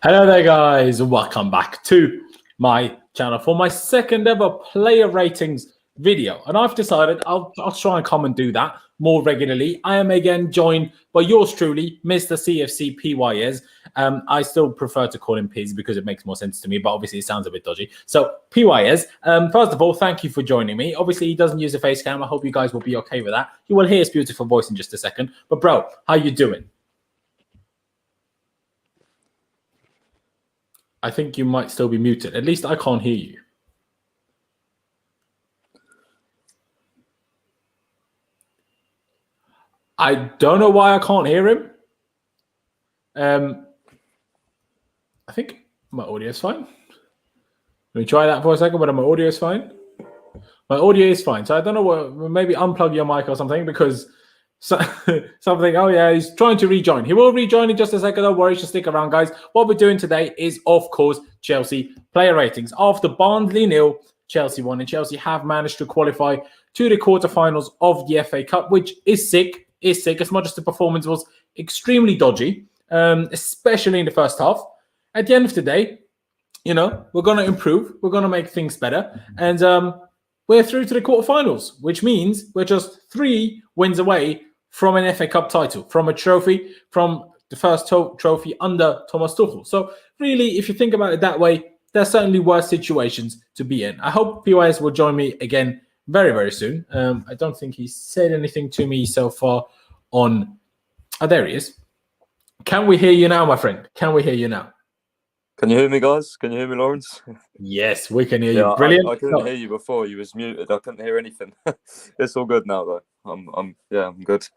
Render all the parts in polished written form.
Hello there, guys, and welcome back to my channel for my second ever player ratings video. And I've decided I'll try and come and do that more regularly. I am again joined by yours truly, Mr. CFCPys. I still prefer to call him Piz because it makes more sense to me, but obviously it sounds a bit dodgy. So Pys, first of all, thank you for joining me. Obviously, he doesn't use a face cam. I hope you guys will be okay with that. You will hear his beautiful voice in just a second. But bro, how you doing? I think you might still be muted. At least I can't hear you. I don't know why I can't hear him. I think my audio is fine. Let me try that for a second, but my audio is fine. My audio is fine. So I don't know what, maybe unplug your mic or something because something, oh yeah, he's trying to rejoin. He will rejoin in just a second. Don't worry, just stick around, guys. What we're doing today is, of course, Chelsea player ratings. After Barnsley 0, Chelsea 1, and Chelsea have managed to qualify to the quarterfinals of the FA Cup, which is sick. As much as the performance was extremely dodgy, especially in the first half. At the end of the day, you know, we're going to improve. We're going to make things better. And we're through to the quarterfinals, which means we're just 3 wins away from an FA Cup title, from a trophy, from the first trophy under Thomas Tuchel. So really, if you think about it that way, there's certainly worse situations to be in. I hope PYS will join me again very, very soon. I don't think he said anything to me so far on... Oh, there he is. Can we hear you now, my friend? Can we hear you now? Can you hear me, guys? Can you hear me, Laurenz? Yes, we can hear you. Brilliant. I couldn't hear you before. You was muted. I couldn't hear anything. It's all good now, though. I'm good.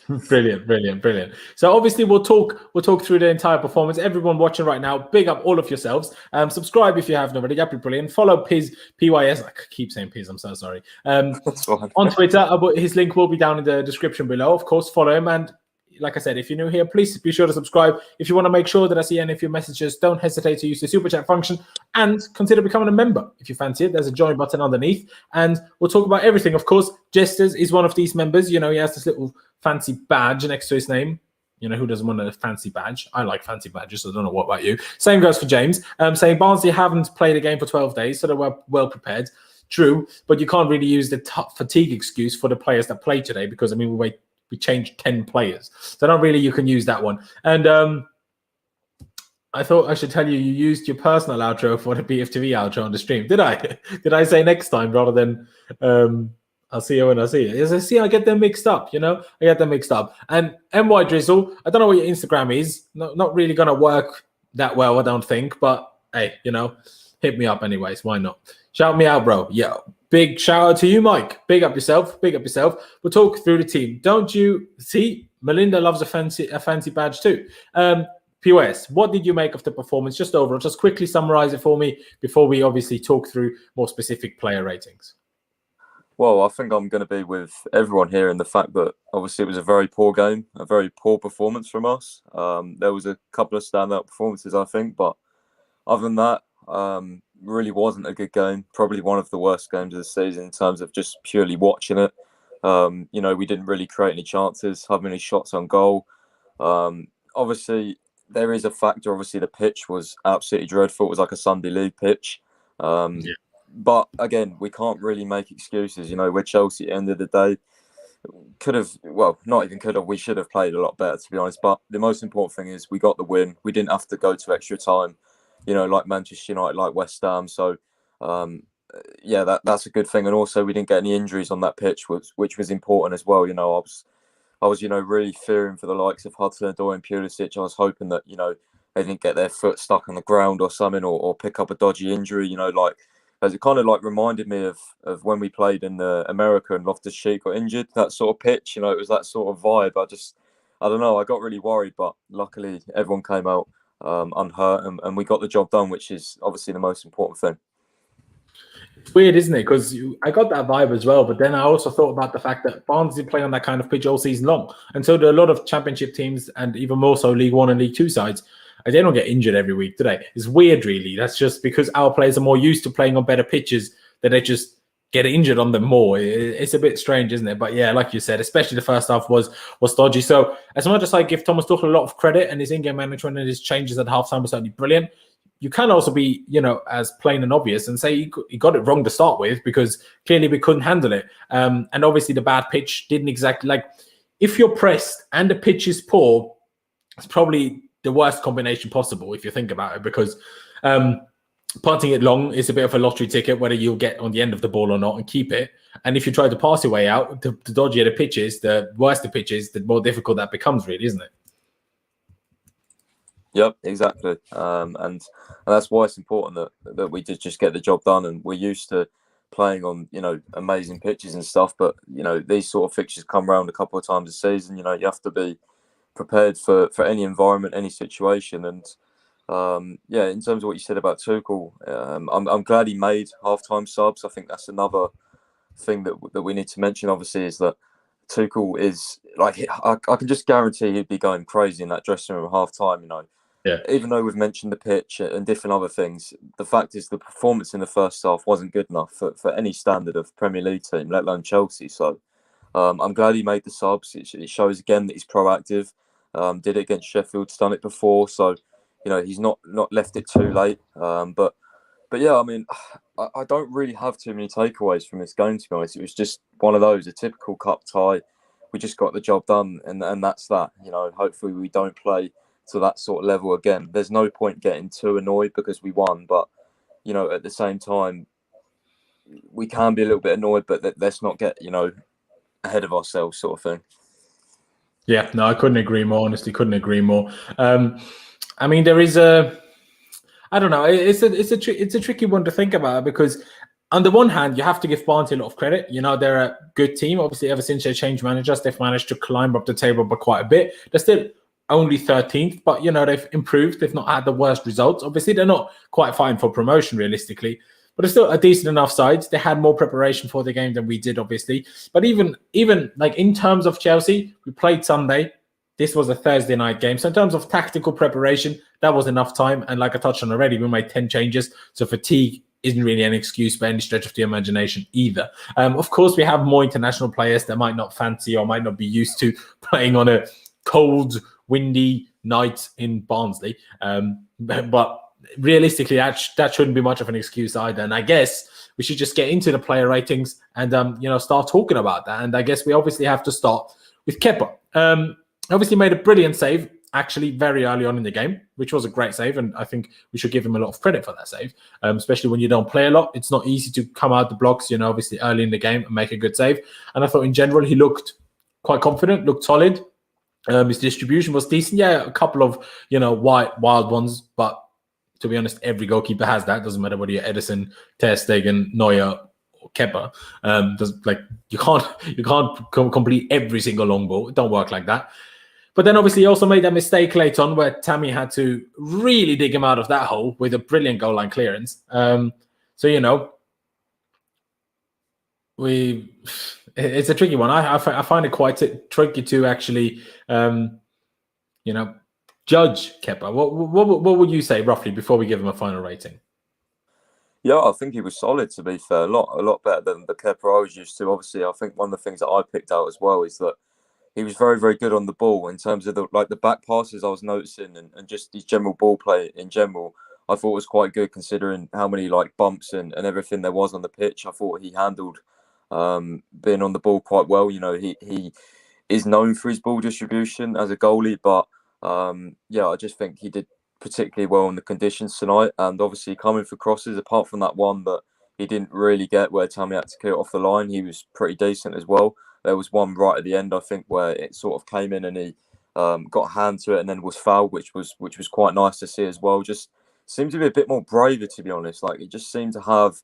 Brilliant. So obviously we'll talk through the entire performance. Everyone watching right now, big up all of yourselves. Subscribe if you haven't already. That'd be brilliant. Follow Pys. I keep saying Pys. I'm so sorry. That's fine. On Twitter, his link will be down in the description below. Of course, follow him. And like I said, if you're new here, please be sure to subscribe. If you want to make sure that I see any of your messages, don't hesitate to use the super chat function and consider becoming a member if you fancy it. There's a join button underneath, and we'll talk about everything. Of course, Jesters is one of these members. You know, he has this little fancy badge next to his name. You know, who doesn't want a fancy badge? I like fancy badges. So I don't know what about you. Same goes for James. Saying Barnsley haven't played a game for 12 days, so they were well prepared. True, but you can't really use the fatigue excuse for the players that played today because, I mean, we changed 10 players. So not really you can use that one. And I thought I should tell you, you used your personal outro for the BFTV outro on the stream. Did I? Did I say next time rather than I'll see you when I see you? As I see, I get them mixed up, you know? I get them mixed up. And MY Drizzle, I don't know what your Instagram is. Not really going to work that well, I don't think. But hey, you know, hit me up anyways. Why not? Shout me out, bro. Yeah. Big shout out to you, Mike. Big up yourself. We'll talk through the team. Don't you see? Melinda loves a fancy badge too. POS, what did you make of the performance? Just overall, just quickly summarize it for me before we obviously talk through more specific player ratings. Well, I think I'm going to be with everyone here in the fact that obviously it was a very poor game, a very poor performance from us. There was a couple of standout performances, I think, but other than that, really wasn't a good game. Probably one of the worst games of the season in terms of just purely watching it. You know, we didn't really create any chances, have many shots on goal. Obviously, there is a factor. Obviously, the pitch was absolutely dreadful. It was like a Sunday league pitch. But again, we can't really make excuses. You know, we're Chelsea at the end of the day. Could have, well, not even could have. We should have played a lot better, to be honest. But the most important thing is we got the win. We didn't have to go to extra time, you know, like Manchester United, like West Ham. So, yeah, that's a good thing. And also, we didn't get any injuries on that pitch, which was important as well. You know, I was, you know, really fearing for the likes of Hudson-Odoi and Pulisic. I was hoping that, you know, they didn't get their foot stuck on the ground or something, or pick up a dodgy injury. You know, like, as it kind of like reminded me of when we played in America and Loftus-Cheek got injured. That sort of pitch, you know, it was that sort of vibe. I don't know. I got really worried, but luckily everyone came out unhurt, and we got the job done, which is obviously the most important thing. It's weird, isn't it? Because I got that vibe as well, but then I also thought about the fact that Barnsley play on that kind of pitch all season long, and so there are a lot of Championship teams, and even more so League One and League Two sides. They don't get injured every week, do they? It's weird, really. That's just because our players are more used to playing on better pitches that they just get injured on them more. It's a bit strange, isn't it? But yeah, like you said, especially the first half was dodgy. So as much as I give Thomas Tuchel a lot of credit and his in-game management and his changes at halftime was certainly brilliant, you can also be, as plain and obvious and say he got it wrong to start with, because clearly we couldn't handle it. And obviously the bad pitch didn't exactly, like, if you're pressed and the pitch is poor, it's probably the worst combination possible if you think about it, because punting it long is a bit of a lottery ticket whether you'll get on the end of the ball or not and keep it. And if you try to pass your way out, the dodgier the pitch is, the worse the pitch is, the more difficult that becomes, really, isn't it? Yep, exactly. And that's why it's important that we did just get the job done. And we're used to playing on, amazing pitches and stuff. But, these sort of fixtures come around a couple of times a season. You have to be prepared for any environment, any situation. And, in terms of what you said about Tuchel, I'm glad he made halftime subs. I think that's another thing that we need to mention, obviously, is that Tuchel is, like, I can just guarantee he'd be going crazy in that dressing room at halftime, Yeah. Even though we've mentioned the pitch and different other things, the fact is the performance in the first half wasn't good enough for any standard of Premier League team, let alone Chelsea. So I'm glad he made the subs. It shows again that he's proactive. Did it against Sheffield, done it before. So, he's not left it too late. But yeah, I mean, I don't really have too many takeaways from this game, to be honest. It was just one of those, a typical cup tie. We just got the job done, and that's that. Hopefully we don't play to that sort of level again. There's no point getting too annoyed because we won, but at the same time, we can be a little bit annoyed, but let's not get ahead of ourselves, sort of thing. Yeah, no, I couldn't agree more. Honestly, couldn't agree more. I mean, there is I don't know. It's a tricky one to think about, because on the one hand, you have to give Barnsley a lot of credit. They're a good team. Obviously, ever since they changed managers, they've managed to climb up the table by quite a bit. They're still only 13th, but they've improved. They've not had the worst results. Obviously, they're not quite fighting for promotion realistically, but it's still a decent enough side. They had more preparation for the game than we did, obviously. But even like in terms of Chelsea, we played Sunday. This was a Thursday night game. So in terms of tactical preparation, that was enough time. And like I touched on already, we made 10 changes. So fatigue isn't really an excuse by any stretch of the imagination either. Of course, we have more international players that might not fancy or might not be used to playing on a cold, windy night in Barnsley. But realistically, that shouldn't be much of an excuse either. And I guess we should just get into the player ratings and, start talking about that. And I guess we obviously have to start with Kepa. Obviously made a brilliant save, actually, very early on in the game, which was a great save. And I think we should give him a lot of credit for that save, especially when you don't play a lot. It's not easy to come out the blocks, obviously early in the game and make a good save. And I thought in general, he looked quite confident, looked solid. His distribution was decent. Yeah, a couple of, wild ones. But to be honest, every goalkeeper has that. Doesn't matter whether you're Edison, Ter Stegen, Neuer, or Kepa. You can't complete every single long ball. It don't work like that. But then obviously he also made that mistake late on where Tammy had to really dig him out of that hole with a brilliant goal line clearance. It's a tricky one. I find it quite tricky to actually, judge Kepa. What would you say roughly before we give him a final rating? Yeah, I think he was solid, to be fair. A lot better than the Kepa I was used to. Obviously, I think one of the things that I picked out as well is that he was very, very good on the ball in terms of the back passes I was noticing and just his general ball play in general. I thought was quite good considering how many bumps and everything there was on the pitch. I thought he handled being on the ball quite well. He is known for his ball distribution as a goalie, but I just think he did particularly well in the conditions tonight. And obviously coming for crosses, apart from that one that he didn't really get where Tammy had to clear it off the line, he was pretty decent as well. There was one right at the end, I think, where it sort of came in and he got a hand to it and then was fouled, which was quite nice to see as well. Just seemed to be a bit more braver, to be honest. He just seemed to have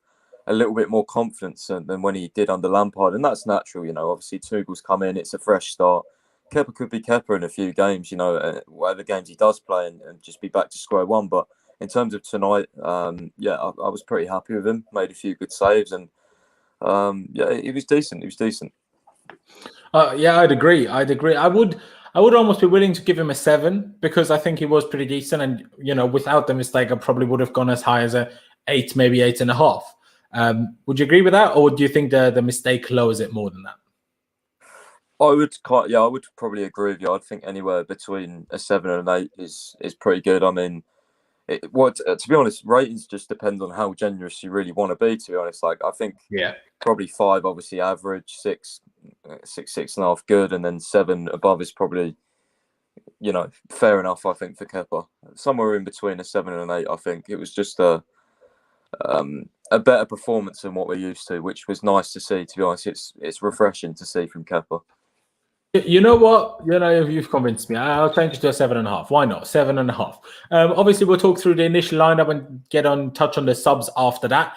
a little bit more confidence than when he did under Lampard. And that's natural, Obviously, Tuchel's come in, it's a fresh start. Kepa could be Kepa in a few games, whatever games he does play and just be back to square one. But in terms of tonight, I was pretty happy with him. Made a few good saves and, he was decent. He was decent. I'd agree. I would almost be willing to give him a 7 because I think he was pretty decent. And, without the mistake, I probably would have gone as high as a 8, maybe 8.5. Would you agree with that, or do you think the mistake lowers it more than that? I would probably agree with you. I think anywhere between a 7 and an 8 is pretty good. I mean, to be honest, ratings just depend on how generous you really want to be. To be honest, like I think probably 5 obviously average, 6, 6.5 good, and then 7 above is probably fair enough. I think for Kepa, somewhere in between a 7 and an 8. I think it was just a better performance than what we're used to, which was nice to see. To be honest, it's refreshing to see from Kepa. You know what? You've convinced me. I'll change it to a 7.5. Why not? 7.5. Obviously, we'll talk through the initial lineup and touch on the subs after that.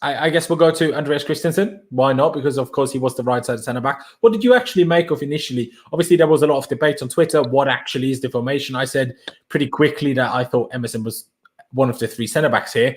I guess we'll go to Andreas Christensen. Why not? Because, of course, he was the right-sided centre-back. What did you actually make of initially? Obviously, there was a lot of debate on Twitter. What actually is the formation? I said pretty quickly that I thought Emerson was one of the 3 centre-backs here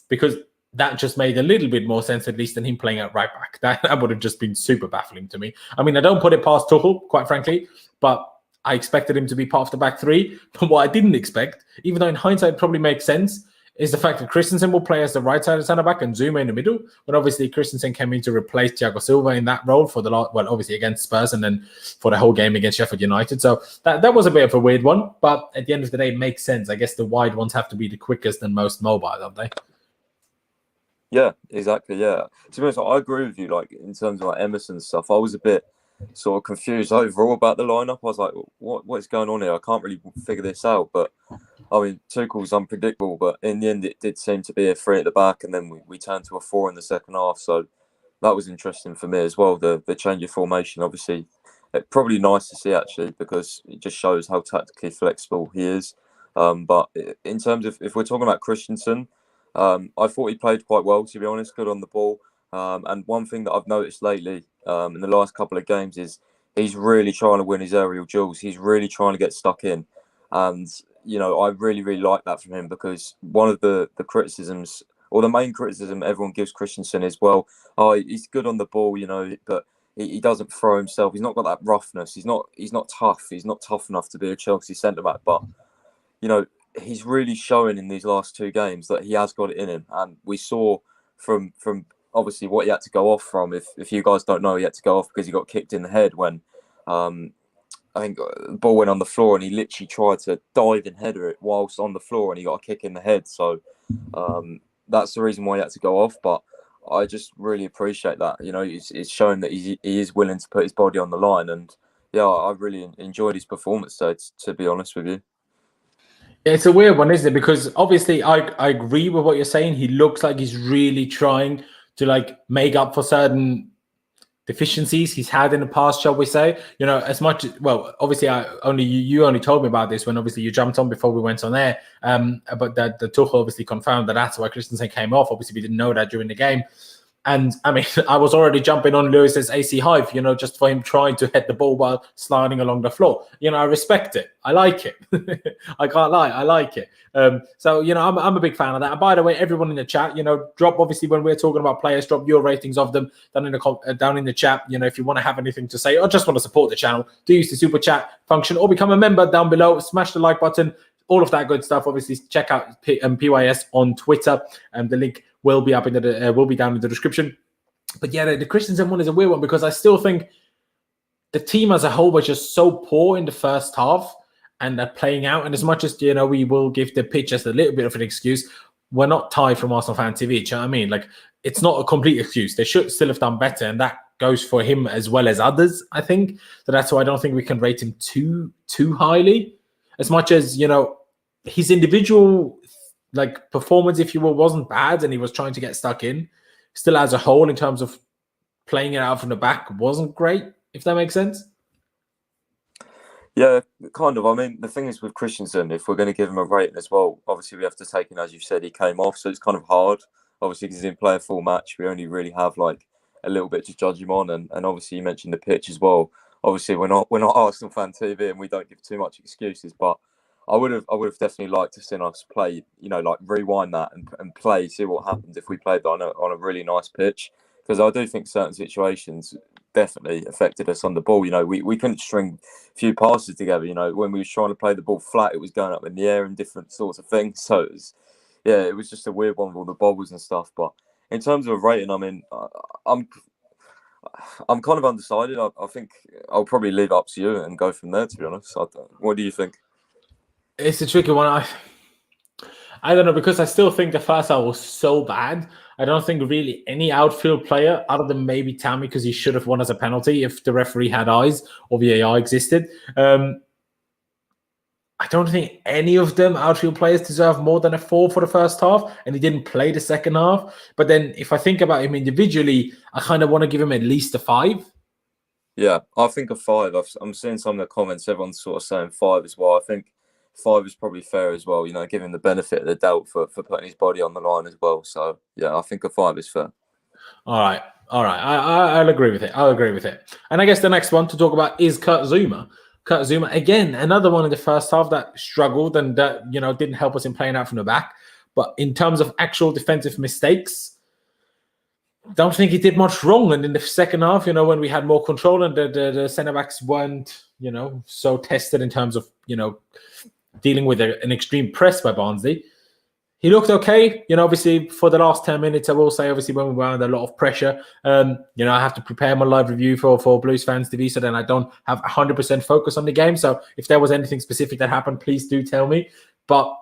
because that just made a little bit more sense, at least, than him playing at right back. That would have just been super baffling to me. I mean, I don't put it past Tuchel, quite frankly, but I expected him to be part of the back 3. But what I didn't expect, even though in hindsight it probably makes sense, is the fact that Christensen will play as the right-sided centre-back and Zuma in the middle. But obviously, Christensen came in to replace Thiago Silva in that role for obviously against Spurs and then for the whole game against Sheffield United. So that was a bit of a weird one. But at the end of the day, it makes sense. I guess the wide ones have to be the quickest and most mobile, don't they? Yeah, exactly. Yeah. To be honest, I agree with you. Like in terms of like Emerson stuff, I was a bit sort of confused overall about the lineup. I was like, what is going on here? I can't really figure this out. But I mean, Tuchel's unpredictable. But in the end, it did seem to be a 3 at the back, and then we turned to a 4 in the second half. So that was interesting for me as well. The change of formation, obviously, probably nice to see actually, because it just shows how tactically flexible he is. But in terms of if we're talking about Christensen. I thought he played quite well, to be honest, good on the ball. And one thing that I've noticed lately in the last couple of games is he's really trying to win his aerial duels. He's really trying to get stuck in. And, I really, really like that from him because one of the criticisms or the main criticism everyone gives Christensen is, well, he's good on the ball, but he doesn't throw himself. He's not got that roughness. He's not tough. He's not tough enough to be a Chelsea centre-back. But, he's really showing in these last 2 games that he has got it in him, and we saw from obviously what he had to go off from. If you guys don't know, he had to go off because he got kicked in the head when I think the ball went on the floor, and he literally tried to dive and header it whilst on the floor, and he got a kick in the head. So that's the reason why he had to go off. But I just really appreciate that. It's showing that he is willing to put his body on the line, and yeah, I really enjoyed his performance today, to be honest with you. It's a weird one, isn't it? Because obviously I agree with what you're saying. He looks like he's really trying to make up for certain deficiencies he's had in the past, shall we say? As much obviously you only told me about this when obviously you jumped on before we went on air. But that the Tuchel obviously confirmed that's why Christensen came off. Obviously we didn't know that during the game. And I mean, I was already jumping on Lewis's AC Hive, just for him trying to hit the ball while sliding along the floor. I respect it. I like it. I can't lie. I like it. So, I'm a big fan of that. And by the way, everyone in the chat, drop, obviously, when we're talking about players, drop your ratings of them down in the chat. If you want to have anything to say or just want to support the channel, do use the super chat function or become a member down below. Smash the like button. All of that good stuff. Obviously, check out PYS on Twitter. The link will be up will be down in the description. But yeah, the Christensen one is a weird one because I still think the team as a whole was just so poor in the first half and they're playing out. And as much as we will give the pitch just a little bit of an excuse, we're not tied from Arsenal Fan TV. Do you know what I mean? It's not a complete excuse. They should still have done better, and that goes for him as well as others, I think. So that's why I don't think we can rate him too highly. As much as his individual performance, if you will, wasn't bad, and he was trying to get stuck in. Still, as a whole, in terms of playing it out from the back, wasn't great. If that makes sense. Yeah, kind of. I mean, the thing is with Christensen, if we're going to give him a rating as well, obviously we have to take in, as you said, he came off, so it's kind of hard. Obviously, because he didn't play a full match, we only really have a little bit to judge him on, and obviously you mentioned the pitch as well. Obviously, we're not Arsenal Fan TV, and we don't give too much excuses, but I would have definitely liked to see us play, rewind that and play, see what happens if we played on a really nice pitch. Because I do think certain situations definitely affected us on the ball. We couldn't string a few passes together. When we was trying to play the ball flat, it was going up in the air and different sorts of things. So yeah, it was just a weird one with all the bobbles and stuff. But in terms of a rating, I mean, I'm kind of undecided. I think I'll probably leave it up to you and go from there. To be honest, what do you think? It's a tricky one. I don't know, because I still think the first half was so bad. I don't think really any outfield player, other than maybe Tammy, because he should have won as a penalty if the referee had eyes or VAR existed. I don't think any of them outfield players deserve more than a 4 for the first half, and he didn't play the second half. But then if I think about him individually, I kind of want to give him at least a 5. Yeah, I think a 5. I'm seeing some of the comments, everyone's sort of saying 5 as well. I think 5 is probably fair as well, giving the benefit of the doubt for putting his body on the line as well. So, yeah, I think a 5 is fair. All right. I'll agree with it. And I guess the next one to talk about is Kurt Zouma. Kurt Zouma, again, another one in the first half that struggled and that, didn't help us in playing out from the back. But in terms of actual defensive mistakes, don't think he did much wrong. And in the second half, when we had more control and the centre-backs weren't, so tested in terms of, dealing with an extreme press by Barnsley, he looked okay. Obviously, for the last 10 minutes, I will say, obviously, when we were under a lot of pressure, I have to prepare my live review for Blues Fans TV, so then I don't have 100% focus on the game. So if there was anything specific that happened, please do tell me. But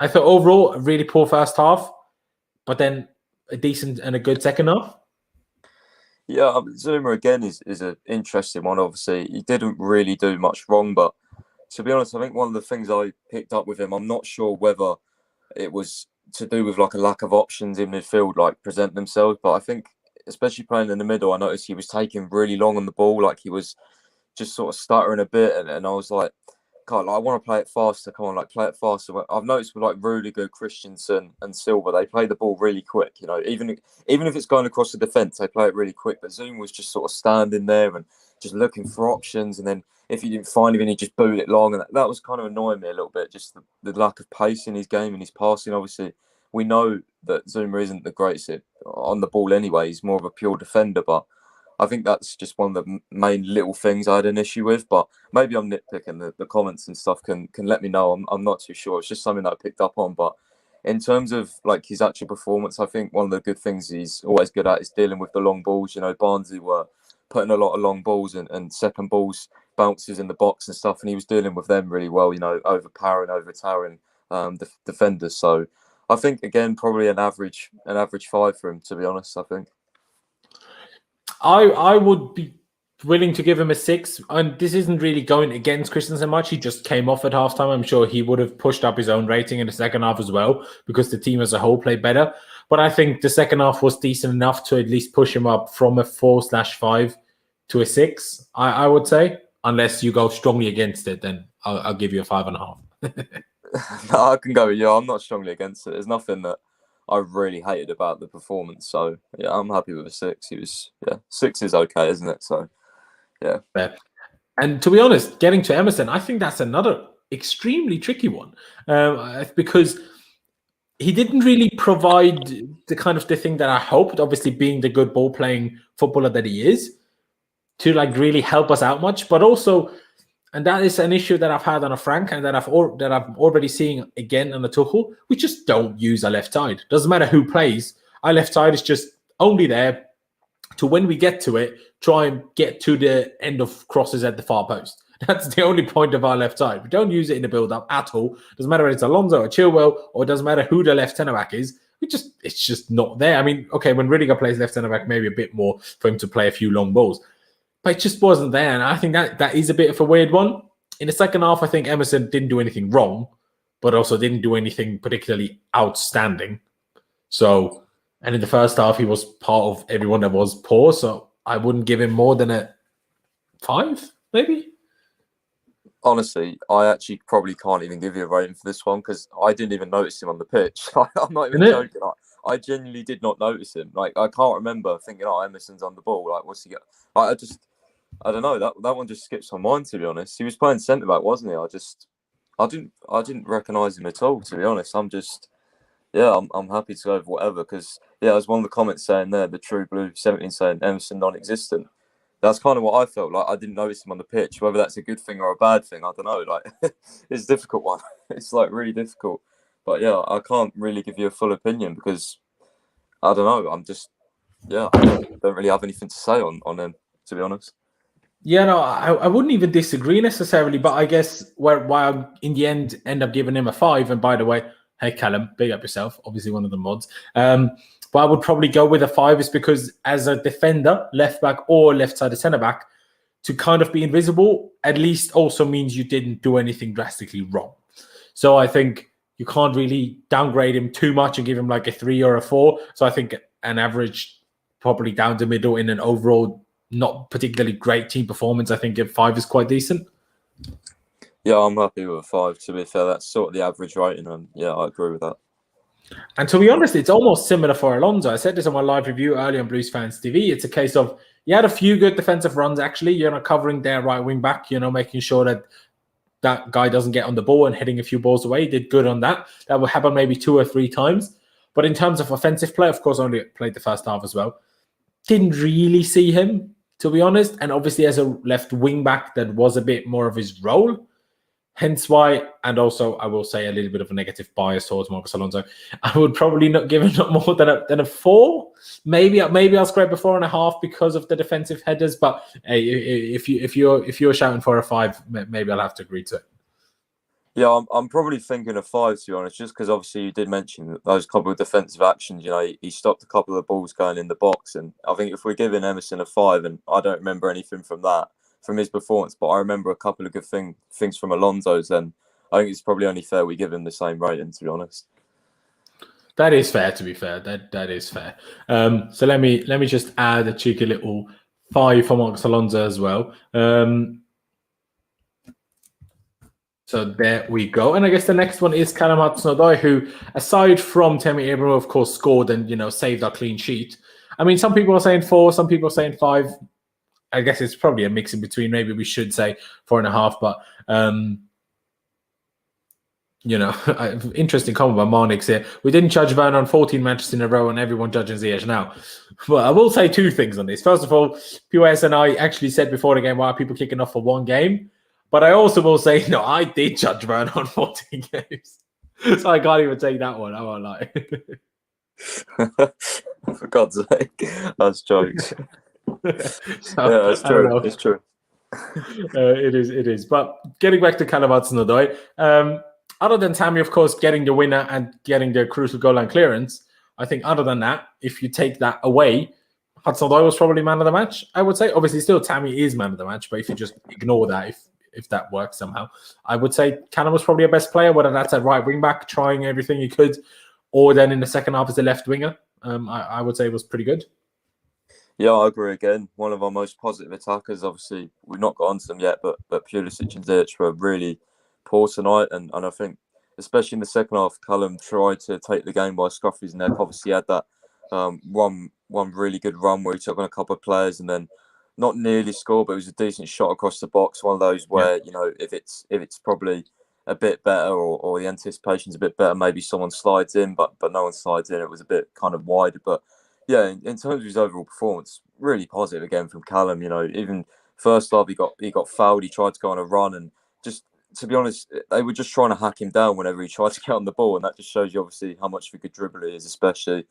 I thought overall, a really poor first half, but then a decent and a good second half. Yeah, Zouma, again, is an interesting one. Obviously, he didn't really do much wrong, but to be honest, I think one of the things I picked up with him, I'm not sure whether it was to do with like a lack of options in midfield, like present themselves. But I think, especially playing in the middle, I noticed he was taking really long on the ball. Like he was just sort of stuttering a bit. And I was like, God, I want to play it faster. Come on, like play it faster. I've noticed with like Rüdiger, Christensen and Silva, they play the ball really quick. Even if it's going across the defence, they play it really quick. But Zoom was just sort of standing there and just looking for options. And then if he didn't find anything, he just booed it long. And that was kind of annoying me a little bit, just the lack of pace in his game and his passing. Obviously, we know that Zuma isn't the greatest on the ball anyway. He's more of a pure defender. But I think that's just one of the main little things I had an issue with. But maybe I'm nitpicking. The comments and stuff can let me know. I'm not too sure. It's just something that I picked up on. But in terms of like his actual performance, I think one of the good things he's always good at is dealing with the long balls. Barnsley were putting a lot of long balls and second balls, bounces in the box and stuff, and he was dealing with them really well. Overtowering defenders. So I think again probably an average 5 for him, to be honest. I think I would be willing to give him a 6, and this isn't really going against Christensen much. He just came off at halftime. I'm sure he would have pushed up his own rating in the second half as well because the team as a whole played better. But I think the second half was decent enough to at least push him up from a 4/5 to a 6. I would say, unless you go strongly against it, then I'll give you a 5.5. No, I can go. Yeah, I'm not strongly against it. There's nothing that I really hated about the performance. So yeah, I'm happy with a 6. 6 is okay, isn't it? So yeah. And to be honest, getting to Emerson, I think that's another extremely tricky one because he didn't really provide the thing that I hoped, obviously being the good ball playing footballer that he is, to like really help us out much, but also, and that is an issue that I've had on a Frank and that I'm already seeing again on the Tuchel. We just don't use our left side. Doesn't matter who plays. Our left side is just only there to, when we get to it, try and get to the end of crosses at the far post. That's the only point of our left side. We don't use it in the build-up at all. Doesn't matter if it's Alonso or Chilwell, or it doesn't matter who the left centre-back is. It's just not there. I mean, okay, when Rüdiger plays left centre-back, maybe a bit more for him to play a few long balls. But it just wasn't there. And I think that is a bit of a weird one. In the second half, I think Emerson didn't do anything wrong, but also didn't do anything particularly outstanding. So, and in the first half, he was part of everyone that was poor. So I wouldn't give him more than a 5, maybe. Honestly, I actually probably can't even give you a rating for this one because I didn't even notice him on the pitch. I'm not even joking. I genuinely did not notice him. Like, I can't remember thinking, "Oh, Emerson's on the ball. Like, what's he got?" I don't know. That one just skips my mind, to be honest. He was playing centre back, wasn't he? I didn't recognise him at all, to be honest. I'm happy to go with whatever because there's one of the comments saying there, the True Blue 17 saying Emerson non-existent. That's kind of what I felt like. I didn't notice him on the pitch. Whether that's a good thing or a bad thing, I don't know. Like, it's a difficult one. It's like really difficult But yeah, I can't really give you a full opinion because I don't know. I don't really have anything to say on him, to be honest. Yeah, no, I wouldn't even disagree necessarily, but I guess why I in the end up giving him a 5. And by the way, hey Callum, big up yourself. Obviously one of the mods. But I would probably go with a 5 is because as a defender, left back or left sided centre back, to kind of be invisible at least also means you didn't do anything drastically wrong. So I think you can't really downgrade him too much and give him like a 3 or a 4. So I think an average, probably down the middle in an overall not particularly great team performance. I think a 5 is quite decent. Yeah, I'm happy with a 5, to be fair. That's sort of the average rating, and yeah, I agree with that. And to be honest, it's almost similar for Alonso. I said this on my live review earlier on Blues Fans TV. It's a case of he had a few good defensive runs, actually. Covering their right wing back, making sure that that guy doesn't get on the ball and hitting a few balls away. He did good on that. That will happen maybe 2 or 3 times. But in terms of offensive play, of course, only played the first half as well. Didn't really see him, to be honest. And obviously, as a left wing back, that was a bit more of his role. Hence why, and also I will say a little bit of a negative bias towards Marcos Alonso. I would probably not give him not more than a 4. Maybe I'll scrape a 4.5 because of the defensive headers. But hey, if you're shouting for a 5, maybe I'll have to agree to it. Yeah, I'm probably thinking a 5, to be honest, just because obviously you did mention those couple of defensive actions. He stopped a couple of balls going in the box, and I think if we're giving Emerson a 5, and I don't remember anything from his performance, but I remember a couple of good things from Alonso's, then I think it's probably only fair we give him the same rating, to be honest. That is fair, to be fair. That is fair. So let me just add a cheeky little 5 for Marcos Alonso as well. So there we go. And I guess the next one is Callum Hudson-Odoi, who, aside from Tammy Abraham, of course, scored and saved our clean sheet. I mean, some people are saying 4, some people are saying 5. I guess it's probably a mix in between. Maybe we should say 4.5, but interesting comment by Marnix here. We didn't judge Werner on 14 matches in a row, and everyone judging Ziyech now. Well, I will say 2 things on this. First of all, POS and I actually said before the game, why are people kicking off for 1 game? But I also will say, no, I did judge Werner on 14 games. So I can't even take that one. I won't lie. For God's sake, that's jokes. Yeah, it's true. It's true. It is. But getting back to Callum Hudson-Odoi, other than Tammy, of course, getting the winner and getting the crucial goal line clearance, I think other than that, if you take that away, Hudson-Odoi was probably man of the match, I would say. Obviously, still Tammy is man of the match, but if you just ignore that, if that works somehow, I would say Callum was probably a best player, whether that's at right wing back, trying everything he could, or then in the second half as a left winger. I would say it was pretty good. Yeah, I agree again. One of our most positive attackers. Obviously, we've not got onto them yet, but Pulisic and Ziyech were really poor tonight. And I think, especially in the second half, Callum tried to take the game by Scruffy's neck. Obviously, he had that one really good run where he took on a couple of players and then not nearly scored, but it was a decent shot across the box. One of those where, if it's probably a bit better or the anticipation's a bit better, maybe someone slides in, but no one slides in. It was a bit kind of wider, but yeah, in terms of his overall performance, really positive again from Callum. Even first half he got fouled. He tried to go on a run, and just to be honest, they were just trying to hack him down whenever he tried to get on the ball, and that just shows you obviously how much of a good dribbler he is. Especially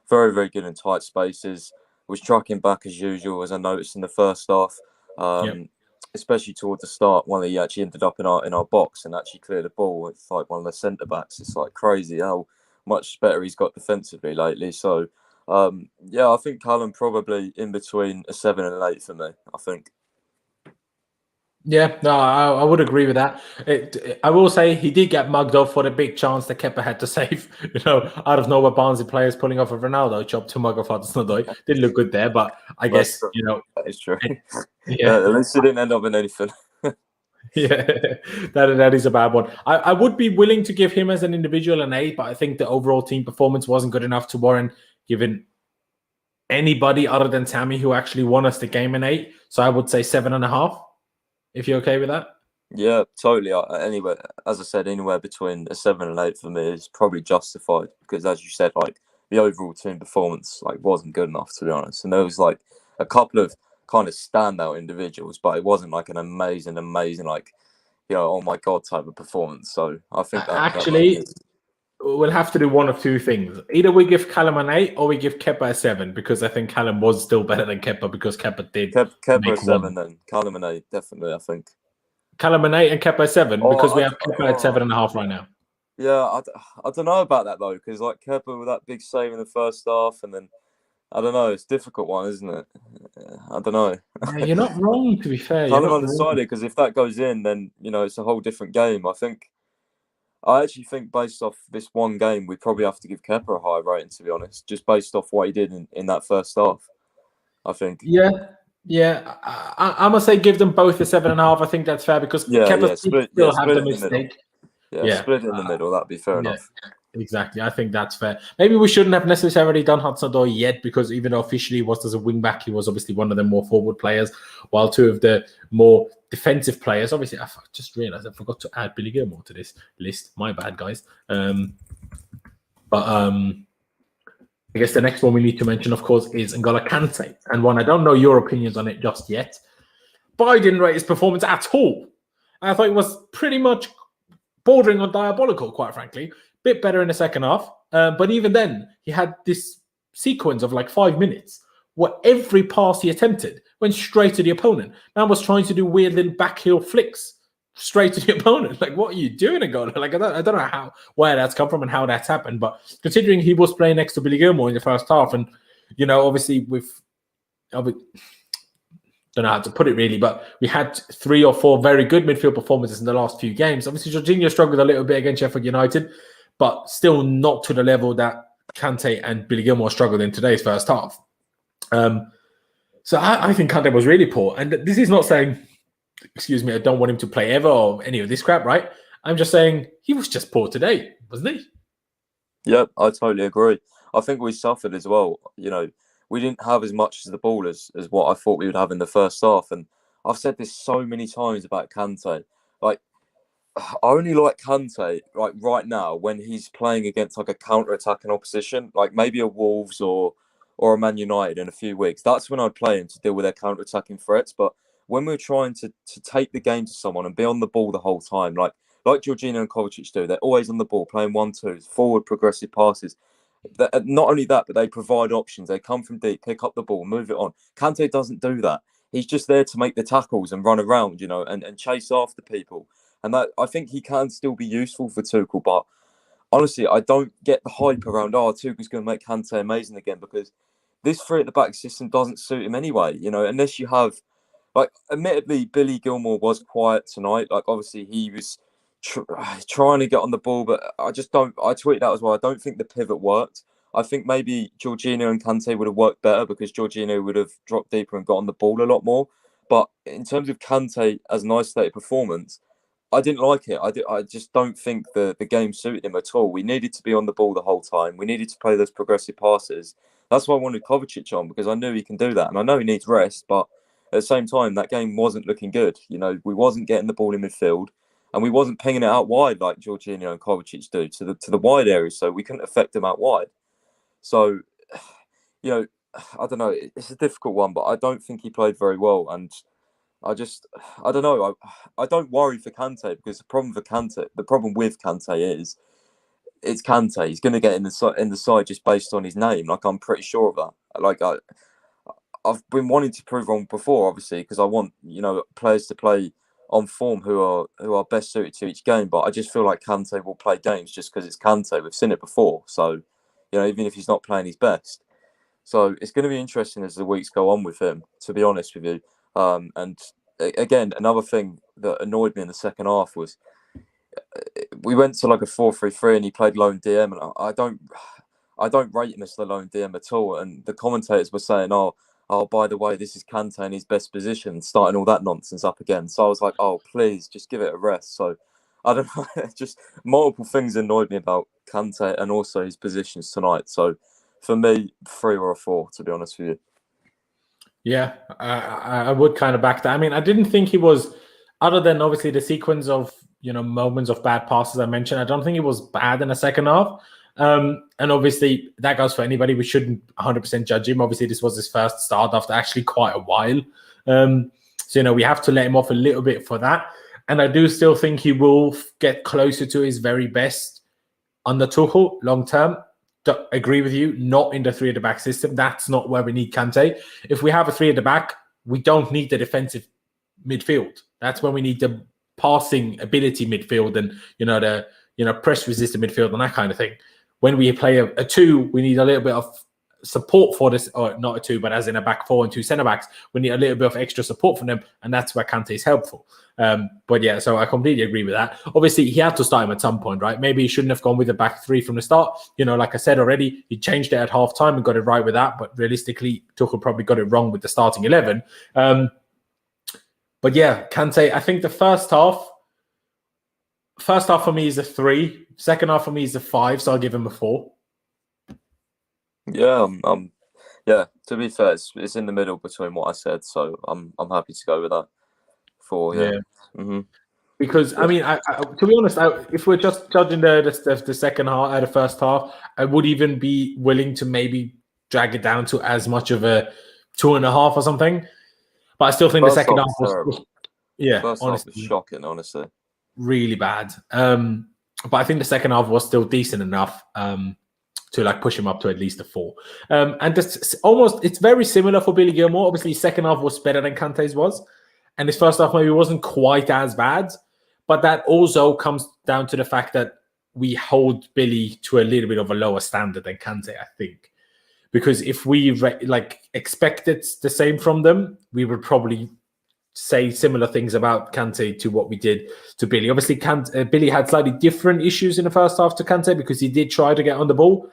very, very good in tight spaces. Was tracking back as usual, as I noticed in the first half. Especially towards the start, when he actually ended up in our box and actually cleared the ball. It's like one of the centre backs. It's like crazy how much better he's got defensively lately. So. I think Callum probably in between a 7 and an 8 for me, I think. Yeah, no, I would agree with that. I will say he did get mugged off for the big chance that Kepa had to save. Out of nowhere, Barnsley players pulling off a Ronaldo job to mug off Hudson-Odoi. Didn't look good there, but I guess, that is true. Yeah, at least it didn't end up in anything. Yeah, that is a bad one. I would be willing to give him as an individual an 8, but I think the overall team performance wasn't good enough to warrant giving anybody other than Tammy, who actually won us the game, an 8. So I would say 7.5, if you're okay with that. Yeah, totally. Anyway, as I said, anywhere between a 7 and 8 for me is probably justified because, as you said, like the overall team performance wasn't good enough, to be honest. And there was a couple of kind of standout individuals, but it wasn't like an amazing oh my god type of performance. So I think that Actually, we'll have to do one of two things. Either we give Callum an 8 or we give Kepa a 7, because I think Callum was still better than Kepa, because Kepa did Kepa a 7 then. Callum an 8, definitely, I think. Callum an 8 and Kepa a 7, because we have Kepa at 7.5 right now. Yeah, I don't know about that though, because like Kepa with that big save in the first half, and then I don't know, it's a difficult one, isn't it? I don't know. Yeah, you're not wrong, to be fair. Callum undecided, because if that goes in, then it's a whole different game. I actually think based off this one game, we probably have to give Kepa a high rating, to be honest, just based off what he did in that first half, I think. Yeah. I'm going to say give them both a 7.5. I think that's fair, because Kepa still have the mistake. Split in the middle, that'd be fair enough. Exactly. I think that's fair. Maybe we shouldn't have necessarily done Hudson-Odoi yet, because even though officially he was as a wing-back, he was obviously one of the more forward players, while two of the more defensive players, obviously, I just realised I forgot to add Billy Gilmour to this list. My bad, guys. I guess the next one we need to mention, of course, is N'Golo Kante. And one, I don't know your opinions on it just yet, but I didn't rate his performance at all. I thought it was pretty much bordering on diabolical, quite frankly. Bit better in the second half. But even then, he had this sequence of like 5 minutes where every pass he attempted went straight to the opponent. Man was trying to do weird little backheel flicks straight to the opponent. Like, what are you doing, N'Golo? Like, I don't know where that's come from and how that's happened. But considering he was playing next to Billy Gilmour in the first half, and, obviously I don't know how to put it really, but we had 3 or 4 very good midfield performances in the last few games. Obviously, Jorginho struggled a little bit against Sheffield United, but still not to the level that Kante and Billy Gilmour struggled in today's first half. So I think Kante was really poor. And this is not saying, excuse me, I don't want him to play ever or any of this crap, right? I'm just saying he was just poor today, wasn't he? Yeah, I totally agree. I think we suffered as well. We didn't have as much as the ball as what I thought we would have in the first half. And I've said this so many times about Kante. Like, I only like Kante like right now when he's playing against like a counter-attacking opposition, like maybe a Wolves or a Man United in a few weeks. That's when I'd play him to deal with their counter-attacking threats. But when we're trying to take the game to someone and be on the ball the whole time, like Jorginho and Kovacic do, they're always on the ball, playing 1-2s, forward progressive passes. Not only that, but they provide options. They come from deep, pick up the ball, move it on. Kante doesn't do that. He's just there to make the tackles and run around, and chase after people. And that, I think he can still be useful for Tuchel. But honestly, I don't get the hype around, Tuchel's going to make Kante amazing again, because this 3 at the back system doesn't suit him anyway, unless you have, like, admittedly, Billy Gilmour was quiet tonight. Like, obviously, he was trying to get on the ball, but I tweeted out as well, I don't think the pivot worked. I think maybe Jorginho and Kante would have worked better, because Jorginho would have dropped deeper and got on the ball a lot more. But in terms of Kante as an isolated performance, I didn't like it. I just don't think the game suited him at all. We needed to be on the ball the whole time. We needed to play those progressive passes. That's why I wanted Kovacic on, because I knew he can do that. And I know he needs rest, but at the same time, that game wasn't looking good. We wasn't getting the ball in midfield, and we wasn't pinging it out wide like Jorginho and Kovacic do to the wide areas, so we couldn't affect them out wide. So, I don't know. It's a difficult one, but I don't think he played very well. And I don't know. I don't worry for Kante, because the problem with Kante is it's Kante. He's going to get in the side just based on his name. Like, I'm pretty sure of that. Like, I've been wanting to prove wrong before, obviously, because I want players to play on form who are best suited to each game. But I just feel like Kante will play games just because it's Kante. We've seen it before, so even if he's not playing his best. So it's going to be interesting as the weeks go on with him, to be honest with you. And again, another thing that annoyed me in the second half was we went to like a 4-3-3 and he played lone DM, and I don't rate him as the lone DM at all. And the commentators were saying, oh, by the way, this is Kante in his best position, starting all that nonsense up again. So I was like, oh, please, just give it a rest. So I don't know, just multiple things annoyed me about Kante and also his positions tonight. So for me, 3 or a 4, to be honest with you. Yeah, I would kind of back that. I mean, I didn't think he was, other than obviously the sequence of, moments of bad passes I mentioned, I don't think he was bad in the second half. And obviously that goes for anybody. We shouldn't 100% judge him. Obviously this was his first start after actually quite a while. So, we have to let him off a little bit for that. And I do still think he will get closer to his very best under Tuchel, long term, agree with you, not in the 3 at the back system. That's not where we need Kante. If we have a 3 at the back, we don't need the defensive midfield. That's when we need the passing ability midfield and, the press resistant midfield and that kind of thing. When we play a 2, we need a little bit of support for this, or not a 2, but as in a back 4 and 2 centre backs, we need a little bit of extra support from them, and that's where Kante is helpful. But yeah, so I completely agree with that. Obviously, he had to start him at some point, right? Maybe he shouldn't have gone with the back 3 from the start. Like I said already, he changed it at half time and got it right with that. But realistically, Tuchel probably got it wrong with the starting 11. But yeah, Kante, I think the first half for me is a 3. Second half for me is a 5, so I'll give him a 4. Yeah, yeah. To be fair, it's in the middle between what I said, so I'm happy to go with that. 4, yeah. Mm-hmm. Because I mean, I to be honest, if we're just judging the second half, the first half, I would even be willing to maybe drag it down to as much of a 2.5 or something. But I still think the second half was first half was shocking, honestly, really bad. But I think the second half was still decent enough to push him up to at least a 4. And it's very similar for Billy Gilmour. Obviously, second half was better than Kante's was, and his first half maybe wasn't quite as bad. But that also comes down to the fact that we hold Billy to a little bit of a lower standard than Kante, I think. Because if we expected the same from them, we would probably say similar things about Kante to what we did to Billy. Obviously, Billy had slightly different issues in the first half to Kante because he did try to get on the ball,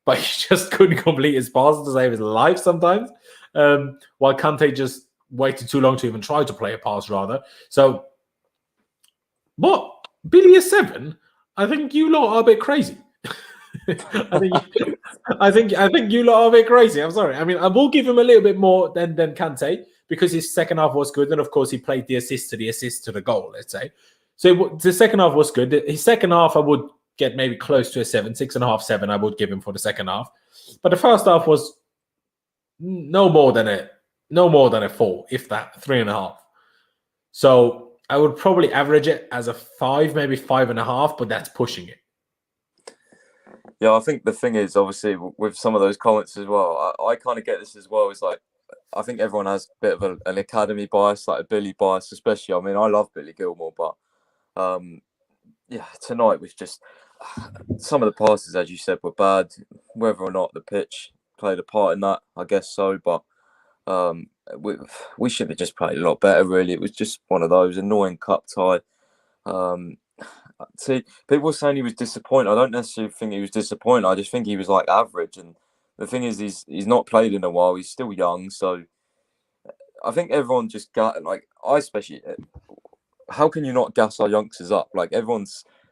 but he just couldn't complete his pass to save his life sometimes. While Kante just waited too long to even try to play a pass, rather. So, what? Billy is 7? I think you lot are a bit crazy. I think you lot are a bit crazy. I'm sorry. I mean, I will give him a little bit more than Kante because his second half was good, and of course he played the assist to the goal. Let's say so. The second half was good. His second half, I would get maybe close to a 7, 6.5, 7. I would give him for the second half, but the first half was no more than a 4, if that 3.5. So I would probably average it as a 5, maybe 5.5, but that's pushing it. Yeah, I think the thing is, obviously, with some of those comments as well, I kind of get this as well. It's I think everyone has a bit of an academy bias, like a Billy bias, especially. I mean, I love Billy Gilmour, but tonight was just some of the passes, as you said, were bad. Whether or not the pitch played a part in that, I guess so. But we should have just played a lot better, really. It was just one of those annoying cup tie. See, people were saying he was disappointed. I don't necessarily think he was disappointed. I just think he was average. And the thing is, he's not played in a while. He's still young, so I think everyone just got I especially. How can you not gas our youngsters up? Everyone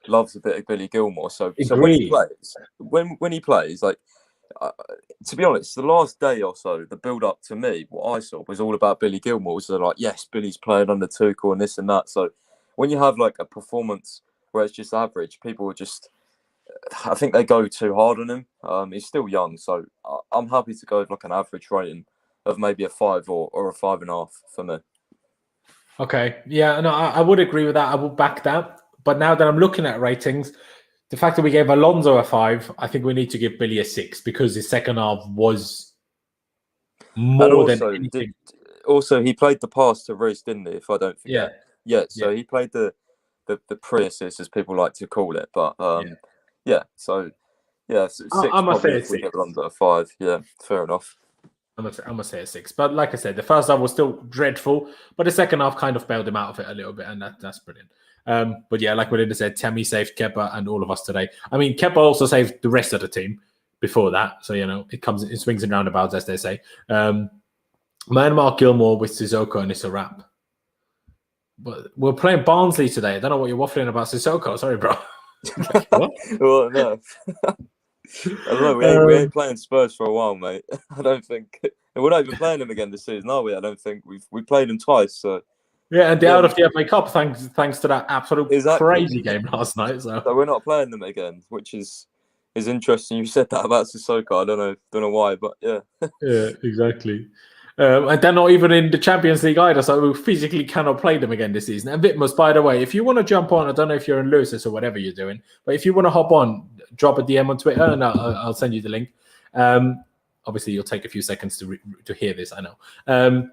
loves a bit of Billy Gilmour. So when he plays, to be honest, the last day or so, the build up to me, what I saw was all about Billy Gilmour. So yes, Billy's playing under Tuchel and this and that. So when you have a performance where it's just average, people are just, I think they go too hard on him. He's still young, so I'm happy to go with an average rating of maybe a 5 or a 5.5 for me. Okay, yeah, no, I would agree with that. I would back that. But now that I'm looking at ratings, the fact that we gave Alonso a 5, I think we need to give Billy a 6 because his second half was more than anything. Also, he played the pass to Reece, didn't he? If I don't forget. Yeah. So he played the pre-assist, as people like to call it. But so 6. I'm gonna say a 6. Alonso a 5. Yeah, fair enough. I'm gonna say a 6. But like I said, the first half was still dreadful, but the second half kind of bailed him out of it a little bit, and that's brilliant. But yeah, like Linda said, Tammy saved Kepa and all of us today. I mean, Kepa also saved the rest of the team before that. So, it swings and roundabouts, as they say. Mark Gilmour with Sissoko, and it's a wrap. But we're playing Barnsley today. I don't know what you're waffling about Sissoko. Sorry, bro. What? Well, no. I don't know. We ain't playing Spurs for a while, mate. I don't think. And we're not even playing them again this season, are we? I don't think. We played them twice, so. Yeah, and out of the FA Cup, thanks to that absolute crazy game last night. So we're not playing them again, which is interesting. You said that about Sissoko. I don't know why, but yeah. Yeah, exactly. And they're not even in the Champions League either, so we physically cannot play them again this season. And Vitmus, by the way, if you want to jump on, I don't know if you're in Lewis's or whatever you're doing, but if you want to hop on, drop a DM on Twitter and I'll send you the link. Obviously, you'll take a few seconds to hear this, I know.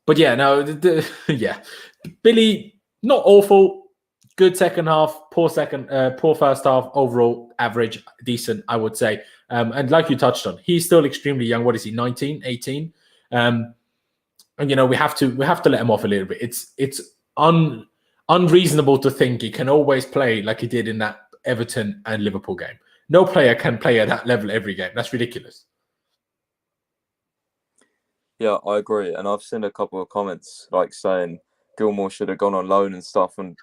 But yeah, no, yeah. Billy, not awful. Good second half, poor first half, overall average, decent, I would say. And like you touched on, he's still extremely young. What is he, 19, 18? And you know, we have to let him off a little bit. It's unreasonable to think he can always play like he did in that Everton and Liverpool game. No player can play at that level every game. That's ridiculous. Yeah, I agree. And I've seen a couple of comments like saying Gilmour should have gone on loan and stuff. And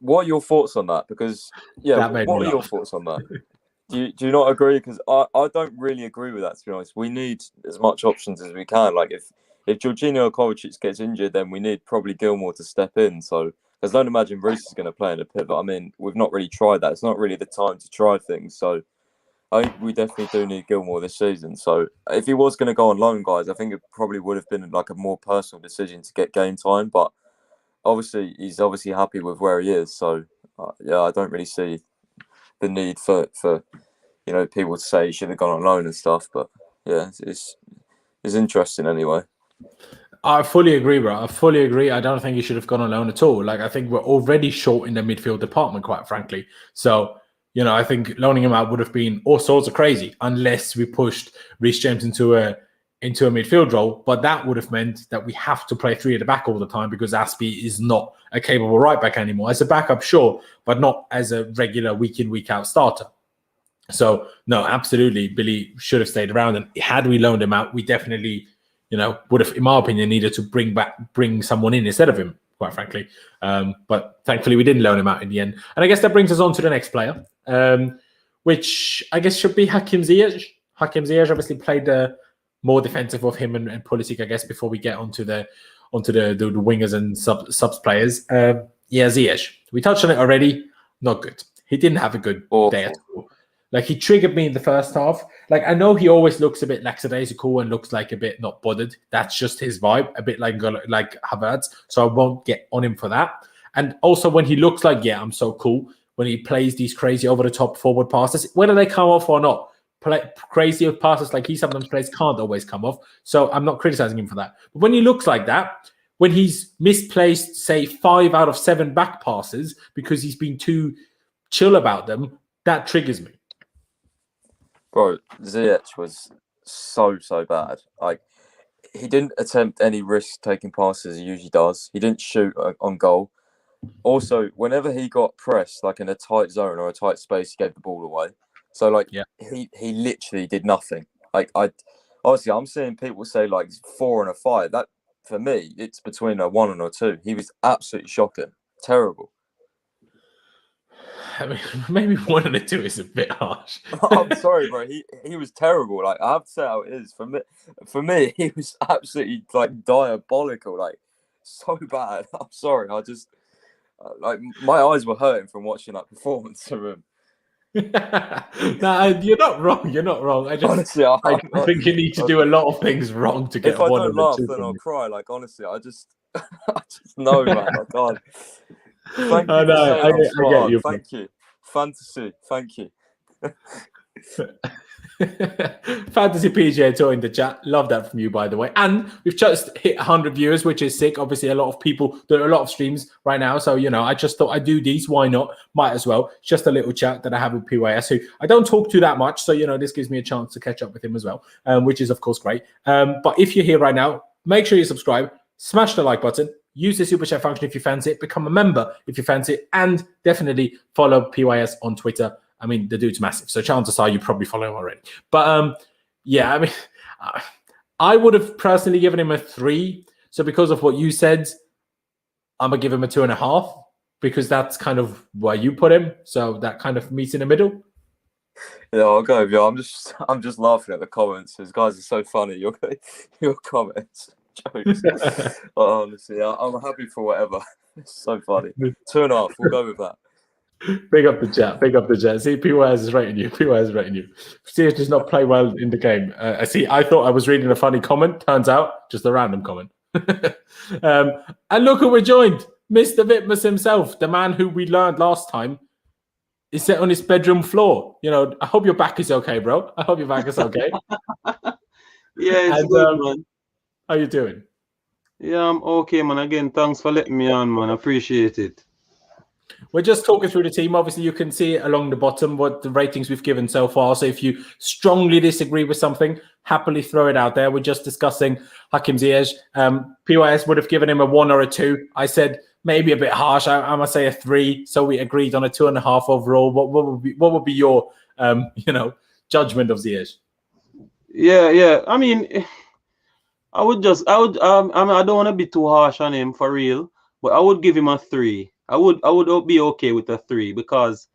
what are your thoughts on that? Because, yeah, what are your thoughts on that? Do you not agree? Because I don't really agree with that, to be honest. We need as much options as we can. Like, if Jorginho Kovacic gets injured, then we need probably Gilmour to step in. So, because I don't imagine Reece is going to play in a pivot. I mean, we've not really tried that. It's not really the time to try things. So, I think we definitely do need Gilmour this season. So, if he was going to go on loan, guys, I think it probably would have been like a more personal decision to get game time. But obviously, he's obviously happy with where he is. So, yeah, I don't really see the need for you know, people to say he should have gone on loan and stuff. But yeah, it's interesting anyway. I fully agree, bro. I fully agree. I don't think he should have gone on loan at all. Like, I think we're already short in the midfield department, quite frankly. So, you know, I think loaning him out would have been all sorts of crazy unless we pushed Reece James into a midfield role. But that would have meant that we have to play three at the back all the time because Aspie is not a capable right back anymore. As a backup, sure, but not as a regular week in, week out starter. So, no, absolutely, Billy should have stayed around. And had we loaned him out, we definitely, you know, would have, in my opinion, needed to bring someone in instead of him, quite frankly. But thankfully, we didn't loan him out in the end. And I guess that brings us on to the next player, which I guess should be Hakim Ziyech. Hakim Ziyech obviously played more defensive of him and Pulisic, I guess, before we get onto the wingers and subs players. Yeah, Ziyech. We touched on it already. Not good. He didn't have a good day at all. Like, he triggered me in the first half. Like, I know he always looks a bit lackadaisical and looks like a bit not bothered. That's just his vibe, a bit like Havertz. So I won't get on him for that. And also when he looks like, yeah, I'm so cool, when he plays these crazy over-the-top forward passes, whether they come off or not, crazy passes like he sometimes plays can't always come off. So I'm not criticizing him for that. But when he looks like that, when he's misplaced, say, 5 out of 7 back passes because he's been too chill about them, that triggers me. Bro, Ziyech was so bad. Like, he didn't attempt any risk-taking passes he usually does. He didn't shoot on goal. Also, whenever he got pressed, like in a tight zone or a tight space, he gave the ball away. So, like, he literally did nothing. Like, honestly, I'm seeing people say, like, 4 and a 5. That, for me, it's between a 1 and a 2. He was absolutely shocking. Terrible. I mean, maybe 1 and a 2 is a bit harsh. I'm sorry, bro. He was terrible. Like, I have to say how it is. For me, he was absolutely, like, diabolical. Like, so bad. I'm sorry. I just, like, my eyes were hurting from watching that performance of him. Nah, you're not wrong. You're not wrong. I just, honestly, I think you need to do a lot of things wrong to get. If I don't laugh, then I'll cry. Like, honestly, I just know, man. I can't. Thank you. I get you. Thank you. Fantasy. Thank you. Fantasy PJ Tour in the chat. Love that from you, by the way. And we've just hit 100 viewers, which is sick. Obviously, a lot of people do a lot of streams right now. So, you know, I just thought I'd do these. Why not? Might as well. It's just a little chat that I have with PYS, who I don't talk to that much. So, you know, this gives me a chance to catch up with him as well, which is, of course, great. But if you're here right now, make sure you subscribe, smash the like button. Use the super chat function if you fancy it. Become a member if you fancy it. And definitely follow PYS on Twitter. I mean, the dude's massive. So chances are you probably follow him already. But yeah, I mean, I would have personally given him a 3. So because of what you said, I'm going to give him a 2.5 because that's kind of where you put him. So that kind of meets in the middle. Yeah, I'll go with you. I'm just laughing at the comments. These guys are so funny. Your comments. Jokes. Honestly, I'm happy for whatever. It's so funny. 2.5. We'll go with that. Big up the chat. Big up the chat. See, PYS is rating you. PYS is rating you. Ziyech does not play well in the game. I see. I thought I was reading a funny comment. Turns out, just a random comment. And look who we're joined. Mr. Vitmus himself, the man who we learned last time is set on his bedroom floor. You know, I hope your back is okay, bro. I hope your back is okay. Yeah, it's good, man. How you doing? Yeah, I'm okay, man. Again, thanks for letting me on, man. I appreciate it. We're just talking through the team. Obviously, you can see it along the bottom what the ratings we've given so far. So if you strongly disagree with something, happily throw it out there. We're just discussing Hakim Ziyech. PYS would have given him a 1 or a 2. I said maybe a bit harsh. I must say a 3. So we agreed on a 2.5 overall. What would be your judgment of Ziyech? Yeah. I mean, I don't want to be too harsh on him for real, but I would give him a 3. I would be okay with a 3 because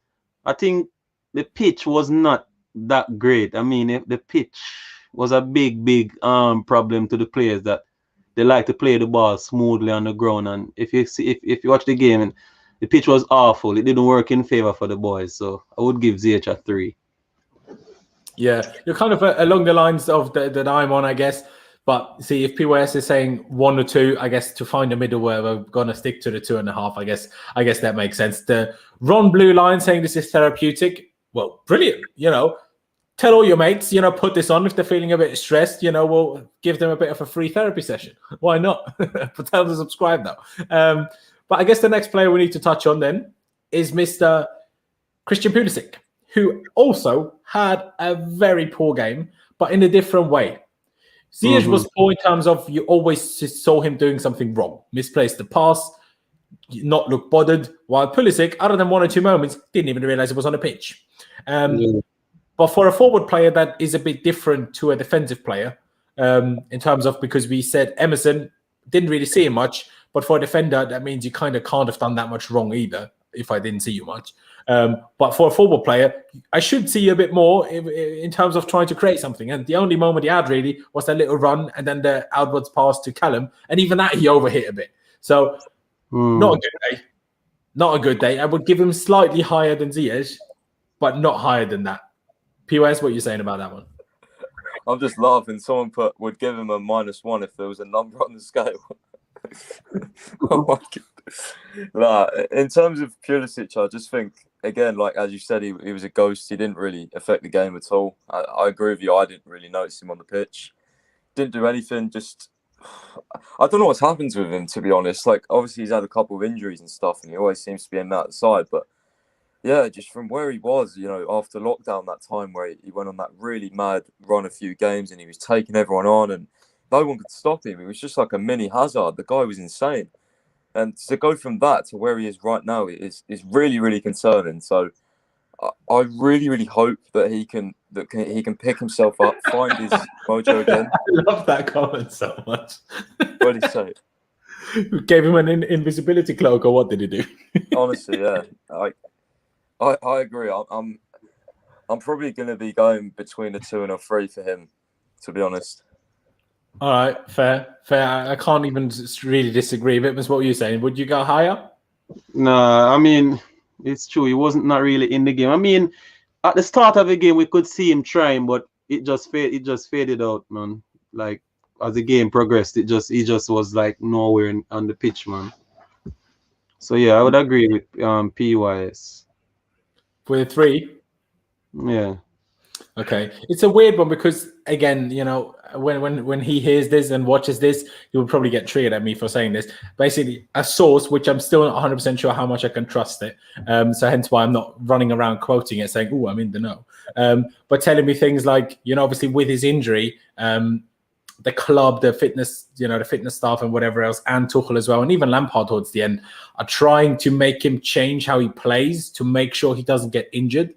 I think the pitch was not that great. I mean, if the pitch was a big problem to the players that they like to play the ball smoothly on the ground. And if you watch the game, and the pitch was awful, it didn't work in favor for the boys. So I would give Ziyech a 3. Yeah, you're kind of along the lines of that I'm on, I guess. But see, if PYS is saying 1 or 2, I guess to find a middle where we're going to stick to the 2.5, I guess that makes sense. The Ron Blue Line saying this is therapeutic. Well, brilliant. Tell all your mates, put this on if they're feeling a bit stressed. We'll give them a bit of a free therapy session. Why not? But tell them to subscribe though. But I guess the next player we need to touch on then is Mr. Christian Pulisic, who also had a very poor game, but in a different way. Ziyech was poor in terms of you always saw him doing something wrong. Misplaced the pass, not look bothered, while Pulisic, other than 1 or 2 moments, didn't even realize it was on a pitch. But for a forward player, that is a bit different to a defensive player in terms of, because we said Emerson didn't really see him much, but for a defender, that means you kind of can't have done that much wrong either, if I didn't see you much. But for a football player, I should see a bit more in terms of trying to create something. And the only moment he had really was that little run and then the outwards pass to Callum. And even that, he overhit a bit. So not a good day. Not a good day. I would give him slightly higher than Ziyech, but not higher than that. POS, what are you saying about that one? I'm just laughing. Someone would give him a -1 if there was a number on the scale. Oh my God. In terms of Pulisic, I just think, again, like as you said, he was a ghost. He didn't really affect the game at all. I agree with you. I didn't really notice him on the pitch. Didn't do anything. Just, I don't know what's happened with him, to be honest. Like, obviously, he's had a couple of injuries and stuff, and he always seems to be in that side. But yeah, just from where he was, after lockdown, that time where he went on that really mad run a few games and he was taking everyone on and no one could stop him. He was just like a mini Hazard. The guy was insane. And to go from that to where he is right now is really, really concerning. So I really, really hope that he can pick himself up, find his mojo again. I love that comment so much. What did he say? Gave him an invisibility cloak, or what did he do? Honestly, yeah. I agree. I'm probably going to be going between a 2 and a 3 for him, to be honest. All right, fair. I can't even really disagree. Vitmus, what were you saying? Would you go higher? Nah, I mean, it's true. He wasn't not really in the game. I mean, at the start of the game, we could see him trying, but it just faded out, man. Like as the game progressed, he just was like nowhere on the pitch, man. So yeah, I would agree with PYS. With a 3? Yeah. Okay. It's a weird one because, again, when he hears this and watches this, he will probably get triggered at me for saying this. Basically, a source, which I'm still not 100% sure how much I can trust it. So hence why I'm not running around quoting it, saying, "Oh, I'm in the know." But telling me things like, obviously with his injury, the club, the fitness staff and whatever else, and Tuchel as well, and even Lampard towards the end, are trying to make him change how he plays to make sure he doesn't get injured.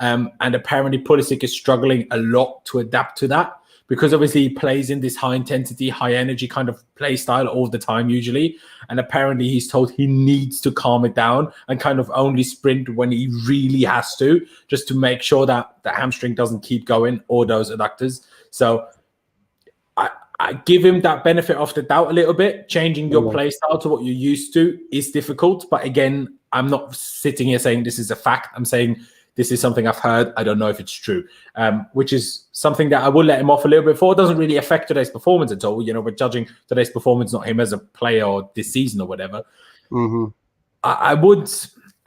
And apparently Pulisic is struggling a lot to adapt to that because obviously he plays in this high intensity, high energy kind of play style all the time usually. And apparently he's told he needs to calm it down and kind of only sprint when he really has to, just to make sure that the hamstring doesn't keep going or those adductors. So I give him that benefit of the doubt a little bit. Changing your play style to what you're used to is difficult. But again, I'm not sitting here saying this is a fact. I'm saying this is something I've heard. I don't know if it's true, which is something that I will let him off a little bit for. It doesn't really affect today's performance at all. We're judging today's performance, not him as a player or this season or whatever. Mm-hmm. I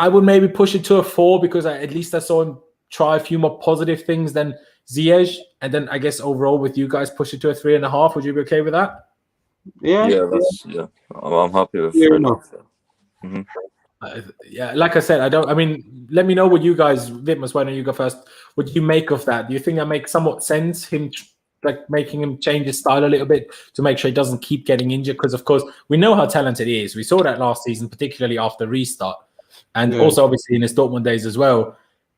would maybe push it to a 4 because at least I saw him try a few more positive things than Ziyech, and then I guess overall with you guys push it to a 3.5. Would you be okay with that? Yeah. Yeah. I'm happy with Fair 3.5. Mm-hmm. Yeah, like I said, let me know what you guys, Vitmus, why don't you go first? What do you make of that? Do you think that makes somewhat sense, him making him change his style a little bit to make sure he doesn't keep getting injured? Because, of course, we know how talented he is. We saw that last season, particularly after restart, and also obviously in his Dortmund days as well.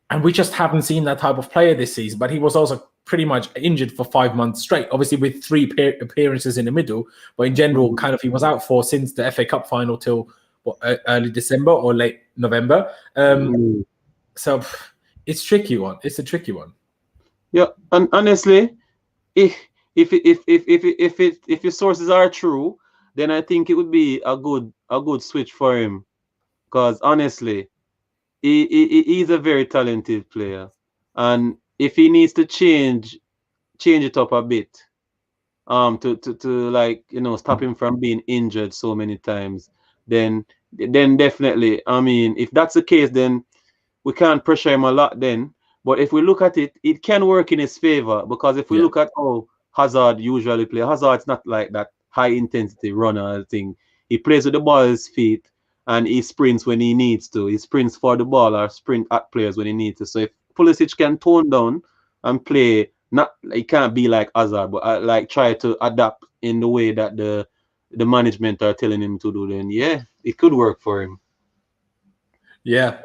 And we just haven't seen that type of player this season. But he was also pretty much injured for 5 months straight, obviously with 3 appearances in the middle. But in general, kind of he was out for since the FA Cup final till early December or late November. So it's tricky one. It's a tricky one. Yeah, and honestly, if your sources are true, then I think it would be a good switch for him. Because honestly, he's a very talented player, and if he needs to change it up a bit, to stop him from being injured so many times, then definitely, I mean, if that's the case, then we can't pressure him a lot then. But if we look at it, it can work in his favor, because if we look at how Hazard usually plays, Hazard's not like that high intensity runner thing. He plays with the ball at his feet, and he sprints when he needs to. He sprints for the ball or sprint at players when he needs to. So if Pulisic can tone down and play, he can't be like Hazard, but try to adapt in the way that the management are telling him to do, then it could work for him. Yeah,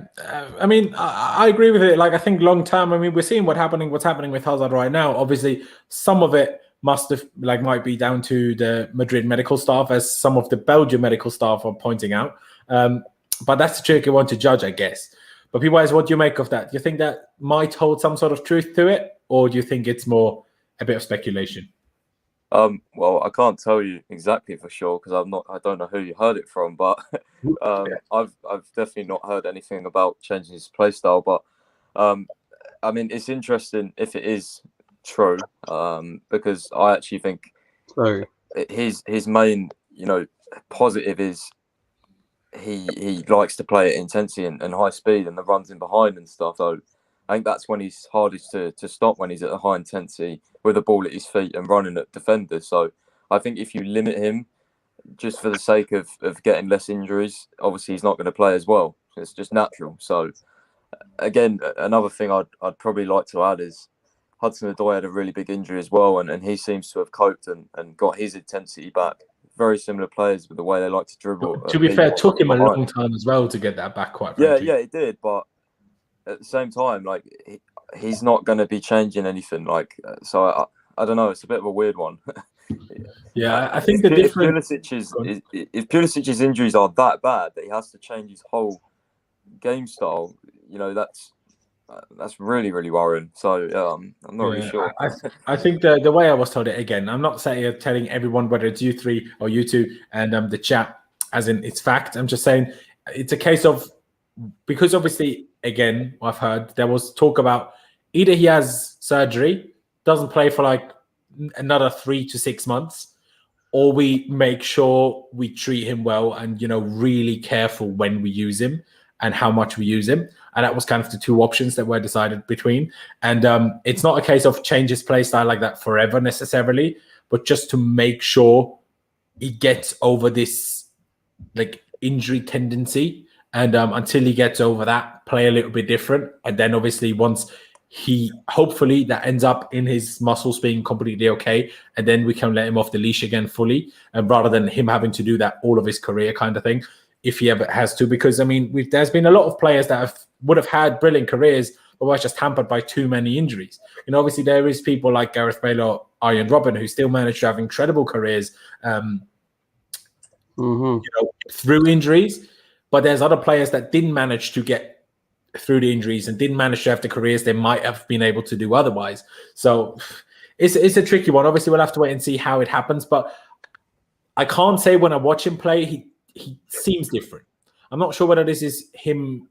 I mean, I agree with it. I think long term, I mean, we're seeing what's happening with Hazard right now. Obviously, some of it might be down to the Madrid medical staff, as some of the Belgian medical staff are pointing out. But that's a tricky one to judge, I guess. But P-Wise, what do you make of that? Do you think that might hold some sort of truth to it, or do you think it's more a bit of speculation? Well, I can't tell you exactly for sure because I don't know who you heard it from, but I've definitely not heard anything about changing his play style. But I mean, it's interesting if it is true, because I actually think his main positive is he likes to play at intensity and high speed and the runs in behind and stuff. So I think that's when he's hardest to stop, when he's at a high intensity with the ball at his feet and running at defenders. So I think if you limit him just for the sake of getting less injuries, obviously he's not going to play as well. It's just natural. So again, another thing I'd probably like to add is Hudson-Odoi had a really big injury as well, and he seems to have coped and got his intensity back. Very similar players with the way they like to dribble. To be fair, it took him a long time as well to get that back, quite frankly. Yeah, it did. But at the same time, he's not going to be changing anything. So I don't know. It's a bit of a weird one. Yeah, I think the difference. If Pulisic's injuries are that bad that he has to change his whole game style, that's really, really worrying. So I'm not really sure. I think the way I was told it, again, I'm not telling everyone whether it's you three or you two and the chat as in it's fact. I'm just saying it's a case of, because obviously, again, I've heard there was talk about either he has surgery, doesn't play for another 3 to 6 months, or we make sure we treat him well and really careful when we use him and how much we use him. And that was kind of the two options that were decided between. And it's not a case of change his play style like that forever necessarily, but just to make sure he gets over this injury tendency. And until he gets over that, play a little bit different. And then obviously once hopefully that ends up in his muscles being completely okay, and then we can let him off the leash again fully, and rather than him having to do that all of his career kind of thing, if he ever has to. Because I mean, there's been a lot of players that would have had brilliant careers, but were just hampered by too many injuries. Obviously there is people like Gareth Bale or Arjen Robben who still managed to have incredible careers through injuries. But there's other players that didn't manage to get through the injuries and didn't manage to have the careers they might have been able to do otherwise. So it's a tricky one. Obviously, we'll have to wait and see how it happens. But I can't say when I watch him play, he seems different. I'm not sure whether this is him,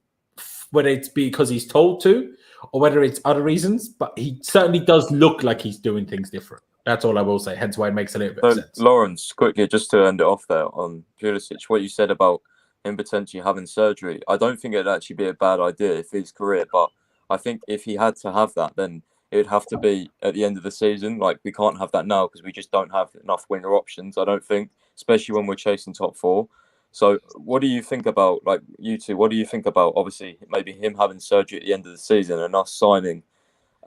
whether it's because he's told to, or whether it's other reasons, but he certainly does look like he's doing things different. That's all I will say, hence why it makes a little bit of sense. Laurenz, quickly, just to end it off there on Pulisic, what you said about him potentially having surgery, I don't think it'd actually be a bad idea if his career, but I think if he had to have that, then it would have to be at the end of the season. Like, we can't have that now because we just don't have enough winger options, I don't think, especially when we're chasing top four. So what do you think about, like, you two, what do you think about, obviously, maybe him having surgery at the end of the season and us signing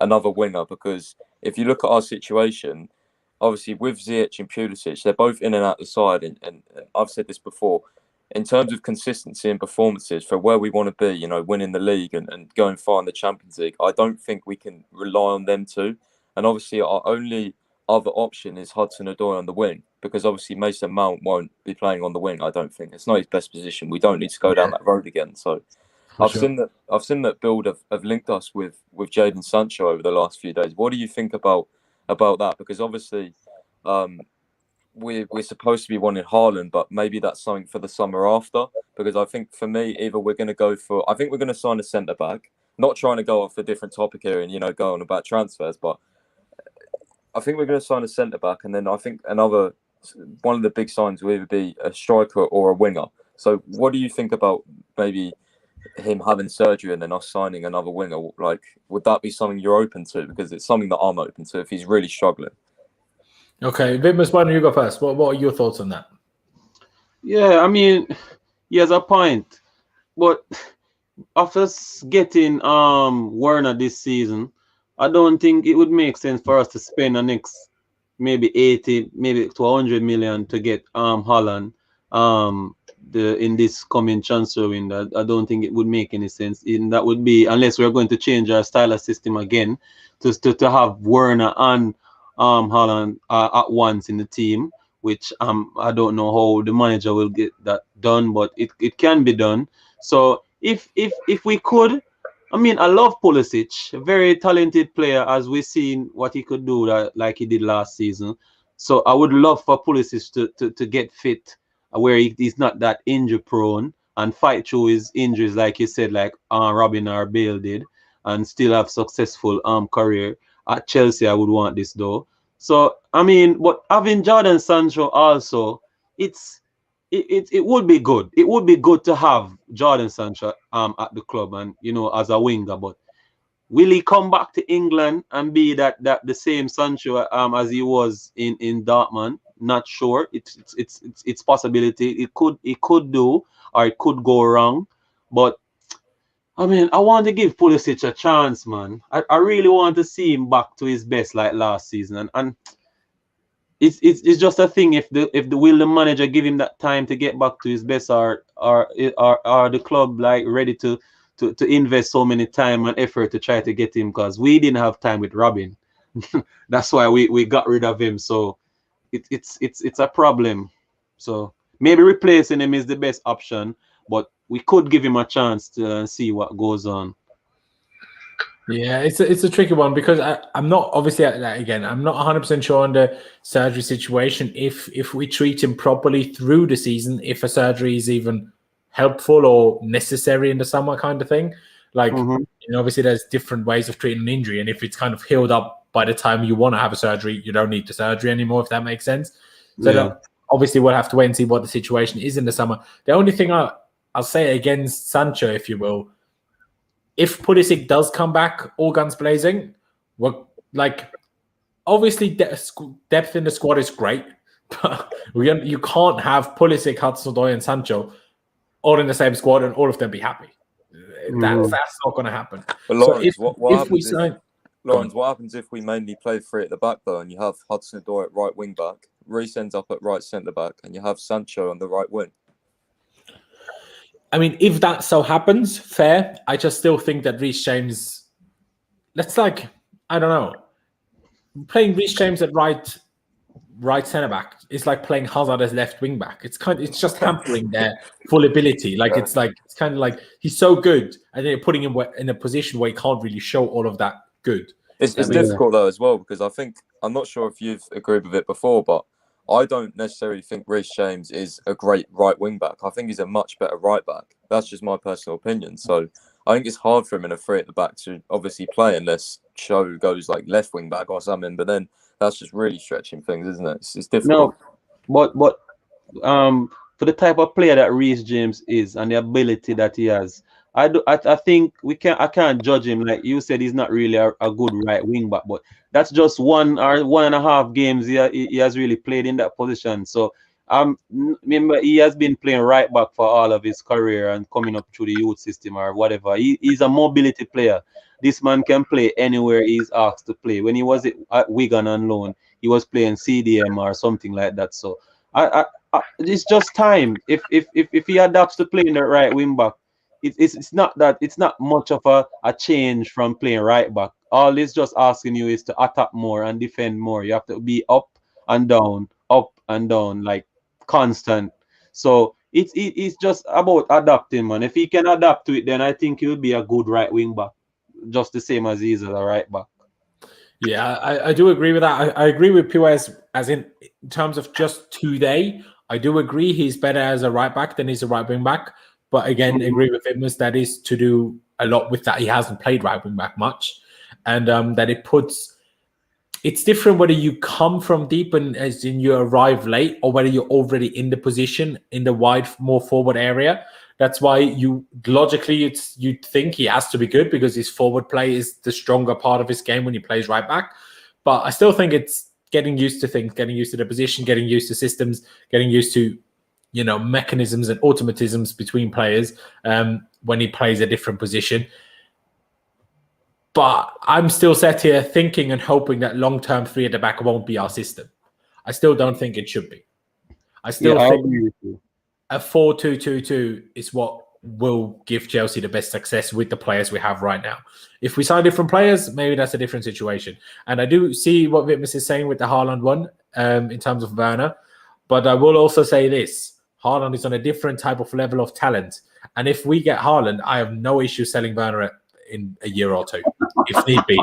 another winger? Because if you look at our situation, obviously with Ziyech and Pulisic, they're both in and out the side. And I've said this before, in terms of consistency and performances for where we want to be, winning the league and going far in the Champions League, I don't think we can rely on them two. And obviously our only other option is Hudson-Odoi on the wing, because obviously Mason Mount won't be playing on the wing. I don't think it's not his best position. We don't need to go down that road again. So I've seen that build have linked us with Jadon Sancho over the last few days. What do you think about that? Because obviously we're supposed to be wanting Haaland, but maybe that's something for the summer after. Because I think for me, either we're going to I think we're going to sign a centre back. Not trying to go off a different topic here and go on about transfers, but I think we're going to sign a centre back, and then I think one of the big signs will either be a striker or a winger. So what do you think about maybe him having surgery and then us signing another winger? Like, would that be something you're open to? Because it's something that I'm open to if he's really struggling. Okay, Vimus, why don't you go first? What are your thoughts on that? Yeah, I mean, he has a point, but after getting Werner this season, I don't think it would make sense for us to spend the next maybe 80, maybe to 100 million to get Haaland in this coming transfer window. I don't think it would make any sense. And that would be, unless we're going to change our style of system again, to have Werner and Haaland at once in the team, which I don't know how the manager will get that done, but it can be done. So if we could, I mean, I love Pulisic, a very talented player, as we've seen what he could do like he did last season. So I would love for Pulisic to get fit where he's not that injury prone and fight through his injuries, like you said, like Robin or Bale did, and still have successful career. At Chelsea, I would want this though. So, I mean, but having Jadon Sancho also, it would be good. It would be good to have Jadon Sancho at the club and as a winger. But will he come back to England and be that the same Sancho as he was in Dortmund? Not sure. It's possibility. It could do, or it could go wrong. But I mean, I want to give Pulisic a chance, man. I really want to see him back to his best like last season, and it's just a thing if the manager give him that time to get back to his best, or the club like ready to invest so many time and effort to try to get him, because we didn't have time with Robin. That's why we got rid of him. So it's a problem. So maybe replacing him is the best option, but we could give him a chance to see what goes on. Yeah, it's a tricky one, because I'm not, obviously, again, I'm not 100% sure on the surgery situation. If we treat him properly through the season, if a surgery is even helpful or necessary in the summer kind of thing. Like, obviously there's different ways of treating an injury, and if it's kind of healed up by the time you want to have a surgery, you don't need the surgery anymore, if that makes sense. So obviously we'll have to wait and see what the situation is in the summer. The only thing I'll say against Sancho, if you will, if Pulisic does come back all guns blazing, obviously depth in the squad is great, but you can't have Pulisic, Hudson-Odoi, and Sancho all in the same squad and all of them be happy. That's not going to happen. But Laurenz, what happens if we mainly play three at the back though, and you have Hudson-Odoi at right wing back, Reece ends up at right centre back, and you have Sancho on the right wing? I mean, if that so happens, fair. I just still think that Reece James, I don't know, playing Reece James at right centre back is like playing Hazard as left wing back. It's just hampering their full ability. It's kind of like he's so good, and then you're putting him in a position where he can't really show all of that good. It's difficult though as well, because I'm not sure if you've agreed with it before, but I don't necessarily think Reece James is a great right wing back. I think he's a much better right back. That's just my personal opinion. So I think it's hard for him in a three at the back to obviously play unless Cho goes like left wing back or something. But then that's just really stretching things, isn't it? It's difficult. No, but for the type of player that Reece James is and the ability that he has, I think I can't judge him. Like you said, he's not really a good right wing back, but that's just 1.5 games he has really played in that position. So remember, he has been playing right back for all of his career and coming up through the youth system or whatever. He's a mobility player. This man can play anywhere he's asked to play. When he was at Wigan on loan, he was playing CDM or something like that. So it's just time. If he adapts to playing the right wing back, it's not much of a change from playing right back. All it's just asking you is to attack more and defend more. You have to be up and down, like constant. So it's just about adapting, man. If he can adapt to it, then I think he'll be a good right wing back, just the same as he is as a right back. Yeah, I do agree with that. I agree with Pires as in terms of just today. I do agree he's better as a right back than he's a right wing back. But again, agree with him is that is to do a lot with that. He hasn't played right wing back much, and that it's different whether you come from deep and as in you arrive late or whether you're already in the position in the wide, more forward area. That's why you'd think he has to be good because his forward play is the stronger part of his game when he plays right back. But I still think it's getting used to things, getting used to the position, getting used to systems, getting used to mechanisms and automatisms between players when he plays a different position. But I'm still sat here thinking and hoping that long-term three at the back won't be our system. I still don't think it should be. I still think a 4-2-2-2 is what will give Chelsea the best success with the players we have right now. If we sign different players, maybe that's a different situation. And I do see what Witness is saying with the Haaland one in terms of Werner. But I will also say this. Haaland is on a different type of level of talent. And if we get Haaland, I have no issue selling Werner in a year or two, if need be.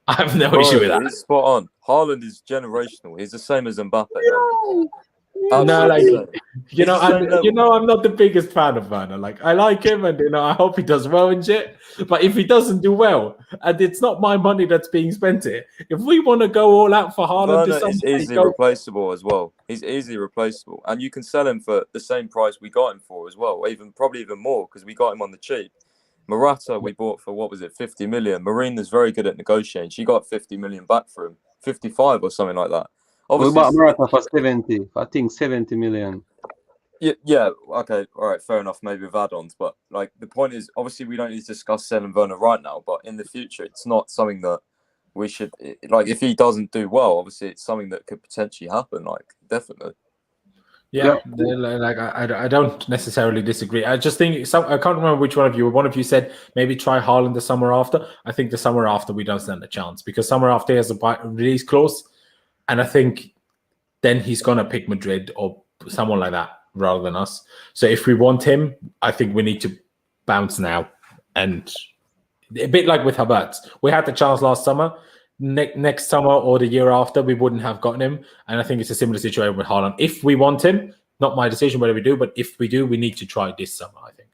I have no issue with that. He's spot on. Haaland is generational. He's the same as Mbappe. I'm not the biggest fan of Werner. Like, I like him, and I hope he does well and shit. But if he doesn't do well, and it's not my money that's being spent here, if we want to go all out for Haaland, Werner is easily replaceable as well. He's easily replaceable, and you can sell him for the same price we got him for as well, probably even more because we got him on the cheap. Morata we bought for, what was it, 50 million. Marina's very good at negotiating. She got 50 million back for him, 55 or something like that. Obviously, we bought Morata for 70. I think 70 million. Yeah, okay, all right, fair enough, maybe with add-ons. But like the point is, obviously, we don't need to discuss selling Werner right now. But in the future, it's not something that we should, like, if he doesn't do well, obviously, it's something that could potentially happen, like, definitely. Yeah, like I don't necessarily disagree. I just think I can't remember which one of you. One of you said maybe try Haaland the summer after. I think the summer after we don't stand a chance because summer after he has a release clause, and I think then he's gonna pick Madrid or someone like that rather than us. So if we want him, I think we need to bounce now. And a bit like with Havertz, we had the chance last summer. Next summer or the year after, we wouldn't have gotten him. And I think it's a similar situation with Haaland. If we want him, not my decision whether we do, but if we do, we need to try this summer, I think.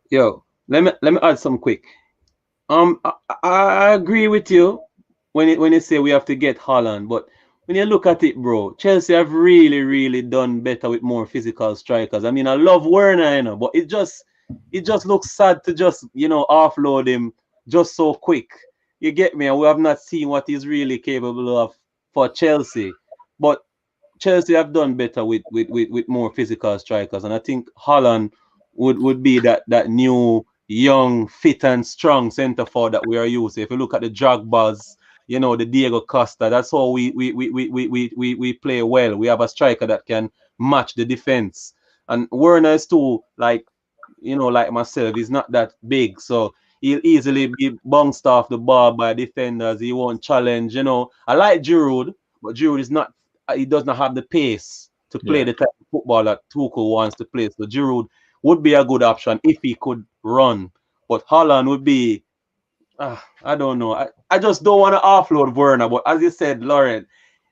Yo, let me add some quick. I agree with you when you say we have to get Haaland, but when you look at it, bro, Chelsea have really, really done better with more physical strikers. I mean, I love Werner, but it just looks sad to just, offload him just so quick. You get me? And we have not seen what he's really capable of for Chelsea. But Chelsea have done better with more physical strikers. And I think Haaland would be that new, young, fit and strong centre forward that we are using. If you look at the Drogbas, the Diego Costa, that's how we play well. We have a striker that can match the defense. And Werner is too, like myself, he's not that big. So he'll easily be bounced off the ball by defenders. He won't challenge, I like Giroud, but Giroud he does not have the pace to play the type of football that Tuchel wants to play. So Giroud would be a good option if he could run. But Haaland would be, I don't know. I just don't want to offload Werner. But as you said, Laurenz,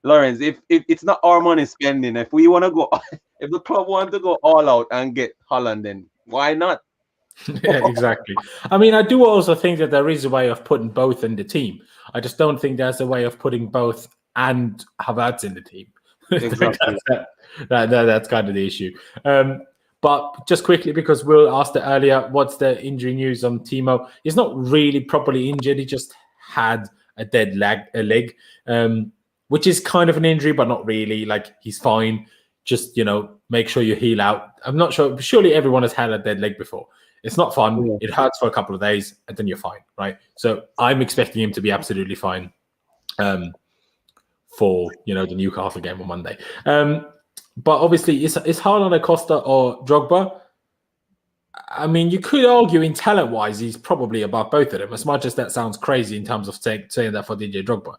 if it's not our money spending, if we want to go, if the club want to go all out and get Haaland, then why not? Yeah, exactly. I mean, I do also think that there is a way of putting both in the team. I just don't think there's a way of putting both and Havertz in the team. Exactly. That's kind of the issue. But just quickly, because Will asked it earlier, what's the injury news on Timo? He's not really properly injured. He just had a dead leg, which is kind of an injury, but not really. Like, he's fine. Just, make sure you heal out. I'm not sure. Surely everyone has had a dead leg before. It's not fun. Yeah. It hurts for a couple of days, and then you're fine, right? So I'm expecting him to be absolutely fine for, the Newcastle game on Monday. But obviously, is Haaland, Acosta, or Drogba? I mean, you could argue in talent-wise, he's probably above both of them, as much as that sounds crazy in terms of saying that for DJ Drogba.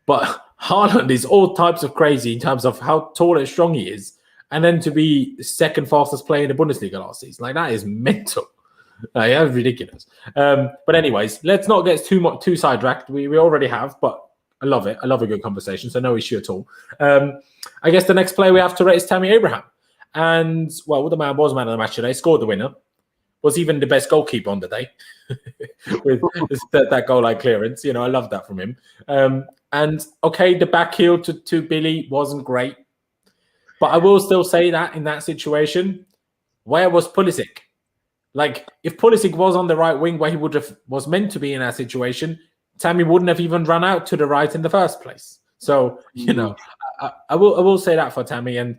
But Haaland is all types of crazy in terms of how tall and strong he is, and then to be second fastest player in the Bundesliga last season. Like, that is mental. That's ridiculous. But anyways, let's not get too sidetracked. We already have, but I love it. I love a good conversation, so no issue at all. I guess the next player we have to rate is Tammy Abraham. And, well, the man was man of the match today, scored the winner, was even the best goalkeeper on the day with that goal-line clearance. I love that from him. And, okay, the back heel to Billy wasn't great. But I will still say that in that situation, where was Pulisic? Like, if Pulisic was on the right wing where he was meant to be in that situation, Tammy wouldn't have even run out to the right in the first place. So, I will say that for Tammy. And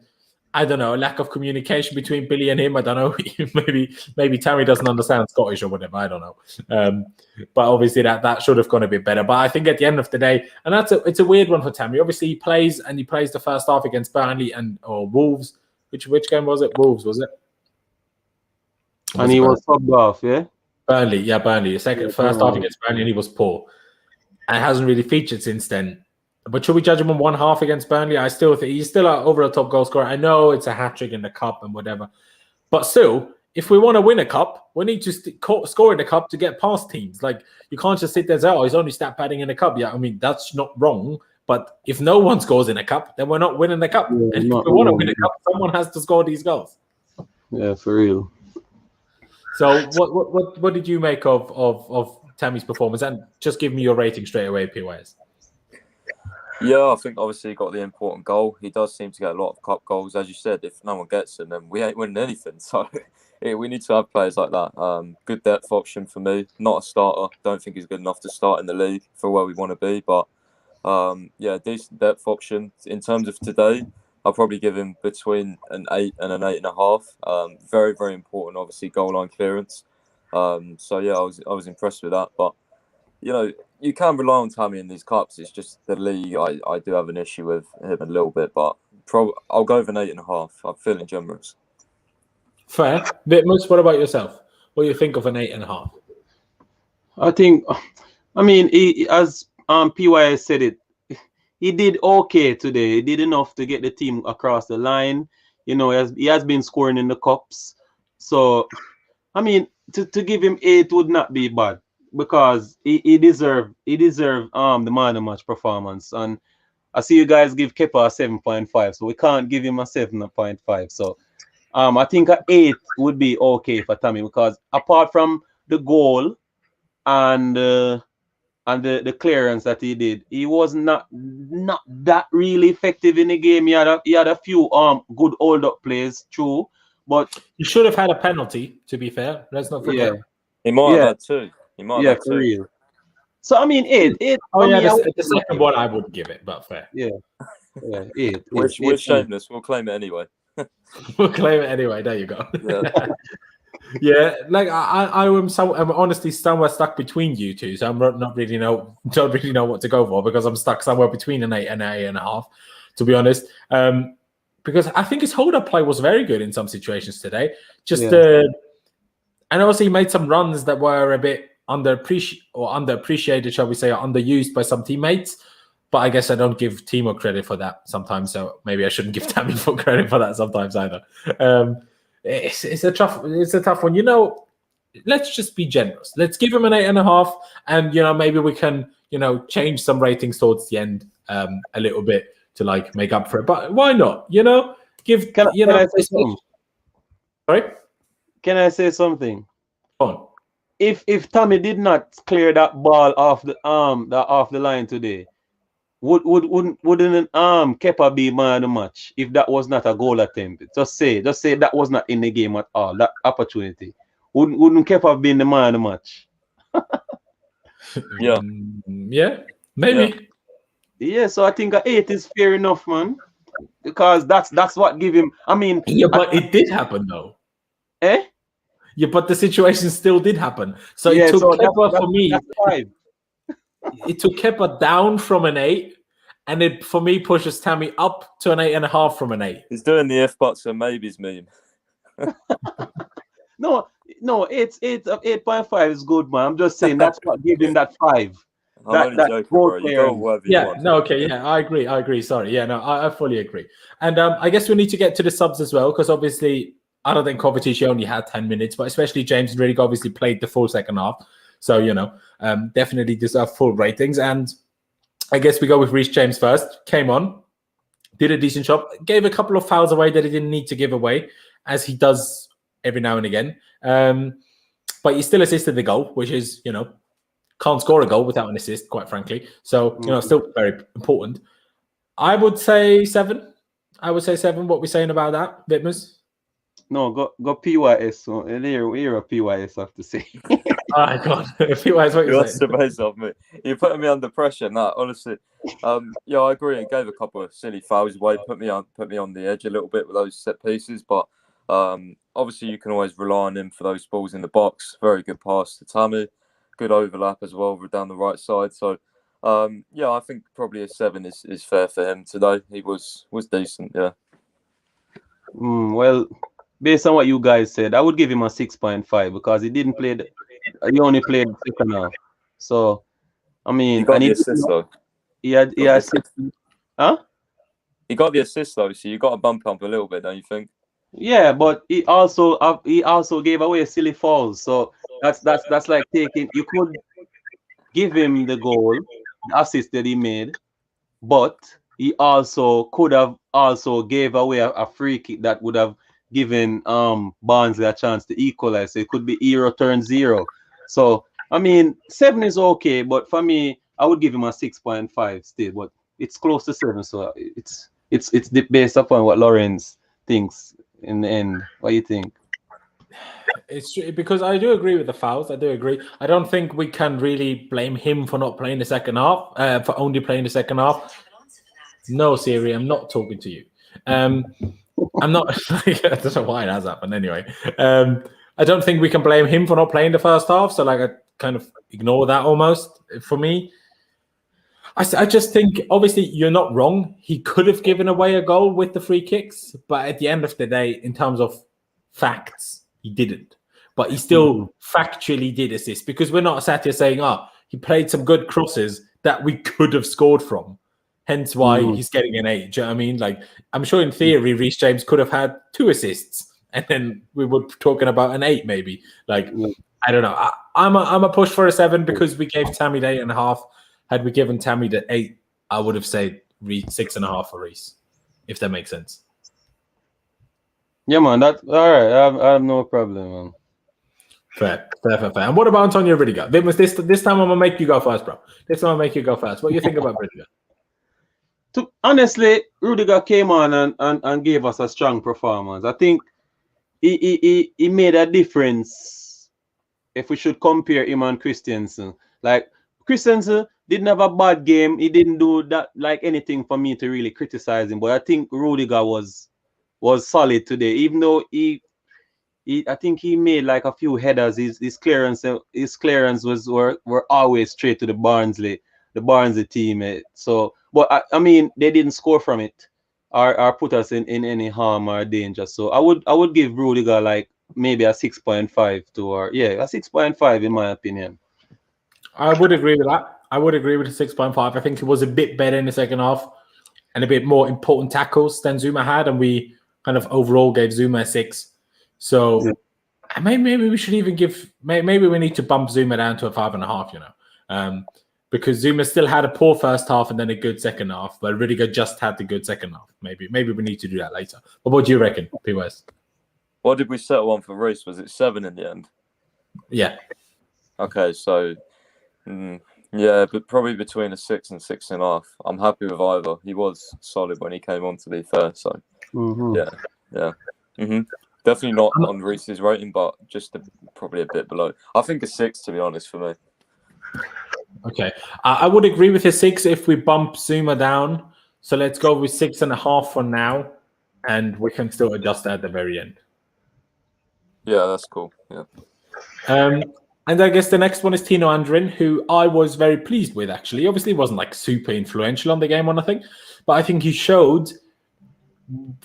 I don't know, a lack of communication between Billy and him. I don't know. maybe Tammy doesn't understand Scottish or whatever. I don't know. But obviously that should have gone a bit better. But I think at the end of the day, and it's a weird one for Tammy. Obviously he plays the first half against Burnley or Wolves. Which game was it? Wolves, was it? And he was subbed off, yeah? Burnley. The first half against Burnley, and he was poor. And hasn't really featured since then. But should we judge him on one half against Burnley? I still think he's still an overall top goal scorer. I know it's a hat-trick in the cup and whatever. But still, if we want to win a cup, we need to score in the cup to get past teams. Like, you can't just sit there and say, he's only stat padding in the cup. Yeah, I mean, that's not wrong. But if no one scores in a cup, then we're not winning the cup. Yeah, and if we want to win a cup, someone has to score these goals. Yeah, for real. So what did you make of Tammy's performance? And just give me your rating straight away, PYS. Yeah, I think obviously he got the important goal. He does seem to get a lot of cup goals. As you said, if no one gets them, then we ain't winning anything. So we need to have players like that. Good depth option for me. Not a starter. Don't think he's good enough to start in the league for where we want to be. But decent depth option. In terms of today, I'll probably give him between an 8 and an 8.5. Very, very important, obviously, goal line clearance. I was impressed with that. But, you can rely on Tammy in these cups. It's just the league. I do have an issue with him a little bit, but I'll go with an 8.5. I'm feeling generous. Fair. Vitmus, what about yourself? What do you think of an 8.5? I mean, as PYS said it, he did okay today. He did enough to get the team across the line. He has been scoring in the cups. So, I mean, to give him 8 would not be bad, because he deserved the man of the match performance. And I see you guys give Kepa a 7.5, so we can't give him a 7.5. So I think an 8 would be okay for Tammy, because apart from the goal and the clearance that he did, he was not that really effective in the game. He had a few good hold up plays, true, but he should have had a penalty, to be fair. Let's not forget. Yeah. He might have had 2. For real. So I mean, 8. Oh yeah, the second one I wouldn't give it, but fair. Yeah, 8. We're shameless. We'll claim it anyway. We'll claim it anyway. There you go. Yeah. Yeah, like I'm honestly somewhere stuck between you two, so I'm don't really know what to go for, because I'm stuck somewhere between an 8 and an 8.5, to be honest. Because I think his hold-up play was very good in some situations today. And also he made some runs that were a bit underappreciated, shall we say, or underused by some teammates. But I guess I don't give Timo credit for that sometimes, so maybe I shouldn't give Tammy for credit for that sometimes either. It's a tough one. Let's just be generous. Let's give him an 8.5, and maybe we can change some ratings towards the end a little bit to make up for it. But why not? Can I say something? Sorry? Can I say something? on. If Tammy did not clear that ball off the line today, wouldn't Kepa be man of the match if that was not a goal attempt? Just say that was not in the game at all. That opportunity wouldn't Kepa have been the man of the match? Yeah. Yeah, maybe. Yeah, so I think an 8 is fair enough, man. Because that's what give him. I mean, Yeah, but it did happen though. Eh? Yeah, but the situation still did happen. So Yeah, it took so Kepa for me. That's 5. It took Kepa down from an 8, and it for me pushes Tammy up to an 8.5 from an 8. He's doing the if buts and maybes meme. No, 8.5 is good, man. I'm just saying that's what gave him that 5. I'm only joking, bro. You go wherever you want. No, okay, yeah, I agree. Sorry, yeah, no, I fully agree. And I guess we need to get to the subs as well, because obviously I don't think Kovacic only had 10 minutes, but especially James and Rüdiger obviously played the full second half. So, definitely deserve full ratings. And I guess we go with Reece James first. Came on, did a decent job, gave a couple of fouls away that he didn't need to give away, as he does every now and again. But he still assisted the goal, which is, can't score a goal without an assist, quite frankly. So, still very important. I would say 7. What we're saying about that, Vitmers? No, go PYS. So you're a PYS, I have to say. Oh my God, PYS, what you're saying? Base off me. You're putting me under pressure. No, honestly, yeah, I agree. It gave a couple of silly fouls away, put me on the edge a little bit with those set pieces. But obviously, you can always rely on him for those balls in the box. Very good pass to Tammy. Good overlap as well down the right side. So, yeah, I think probably a 7 is fair for him today. He was decent, yeah. Well, based on what you guys said, I would give him a 6.5 because he didn't play. He only played second half. So, I mean, he got the assist though. He had assist. Huh? He got the assist though, so you got to bump up a little bit, don't you think? Yeah, but he also gave away silly fouls. So that's like taking. You could give him the goal, the assist that he made, but he also could have also gave away a free kick that would have given Barnsley a chance to equalize. So it could be 0 turn 0. So I mean, 7 is okay, but for me, I would give him a 6.5 still. But it's close to 7, so it's based upon what Laurenz thinks in the end. What do you think? It's because I do agree with the fouls. I do agree. I don't think we can really blame him for not playing the second half, for only playing the second half. No, Siri, I'm not talking to you. I'm not. I don't know why it has happened. Anyway, I don't think we can blame him for not playing the first half. So, I kind of ignore that almost. For me, I just think obviously you're not wrong. He could have given away a goal with the free kicks, but at the end of the day, in terms of facts, he didn't. But he still factually did assist, because we're not sat here saying, he played some good crosses that we could have scored from. Hence why he's getting an 8. Do you know what I mean? I'm sure in theory, Reece James could have had 2 assists, and then we were talking about an 8 maybe. I don't know. I'm a push for a 7 because we gave Tammy the 8.5. Had we given Tammy the 8, I would have said 6.5 for Reece, if that makes sense. Yeah, man. That's all right. I have no problem, man. Fair. And what about Antonio Rüdiger? This time I'm gonna make you go first, bro. This time I'll make you go first. What do you think about Rüdiger? Honestly, Rüdiger came on and gave us a strong performance. I think he made a difference if we should compare him and Christensen. Christensen didn't have a bad game. He didn't do that anything for me to really criticize him. But I think Rüdiger was solid today, even though I think he made a few headers. His clearance were always straight to the Barnsley team. So, but I mean, they didn't score from it or put us in any harm or danger. So I would give Rüdiger maybe a 6.5 to, or a 6.5 in my opinion. I would agree with that. I would agree with the 6.5. I think it was a bit better in the second half and a bit more important tackles than Zuma had, and we kind of overall gave Zuma a 6. So maybe we should even give. Maybe we need to bump Zuma down to a 5.5. Because Zuma still had a poor first half and then a good second half, but Rüdiger just had the good second half. Maybe we need to do that later. But what do you reckon, PWS? What did we settle on for Reece? Was it 7 in the end? Yeah. Okay, so yeah, but probably between a 6 and 6.5. I'm happy with either. He was solid when he came on, to be fair. So yeah. Definitely not on Reece's rating, but just probably a bit below. I think a 6, to be honest, for me. Okay, I would agree with a 6 if we bump Zuma down. So let's go with 6.5 for now, and we can still adjust at the very end. Yeah, that's cool. Yeah. And I guess the next one is Tino Andrin, who I was very pleased with, actually. Obviously, he wasn't like super influential on the game or nothing, but I think he showed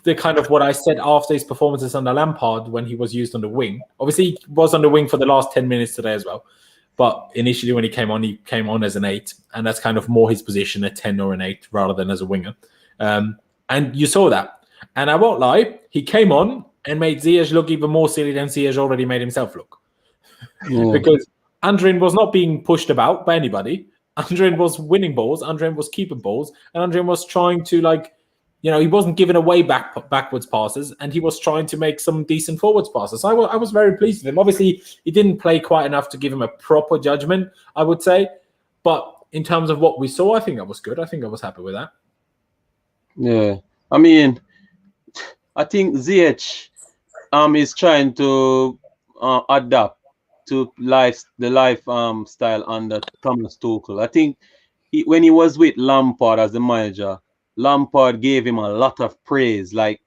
the kind of what I said after his performances under Lampard when he was used on the wing. Obviously, he was on the wing for the last 10 minutes today as well. But initially when he came on as an 8, and that's kind of more his position, a 10 or an 8, rather than as a winger. And you saw that. And I won't lie, he came on and made Ziyech look even more silly than Ziyech already made himself look. Because Andrin was not being pushed about by anybody. Andrin was winning balls, Andrin was keeping balls, and Andrin was trying to, he wasn't giving away backwards passes, and he was trying to make some decent forwards passes. So I was very pleased with him. Obviously, he didn't play quite enough to give him a proper judgment, I would say. But in terms of what we saw, I think that was good. I think I was happy with that. Yeah. I mean, I think Ziyech is trying to adapt to the life style under Thomas Tuchel. I think when he was with Lampard as the manager, Lampard gave him a lot of praise. Like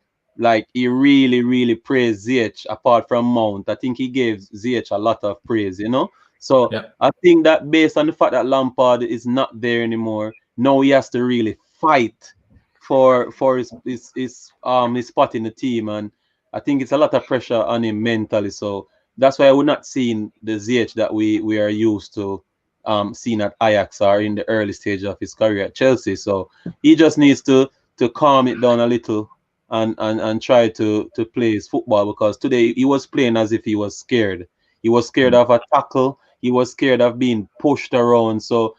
he really, really praised Ziyech apart from Mount. I think he gave Ziyech a lot of praise, So I think that based on the fact that Lampard is not there anymore, now he has to really fight for his spot in the team. And I think it's a lot of pressure on him mentally. So that's why I would not see the Ziyech that we are used to seen at Ajax or in the early stage of his career at Chelsea. So he just needs to calm it down a little and try to play his football, because today he was playing as if he was scared. He was scared of a tackle. He was scared of being pushed around. So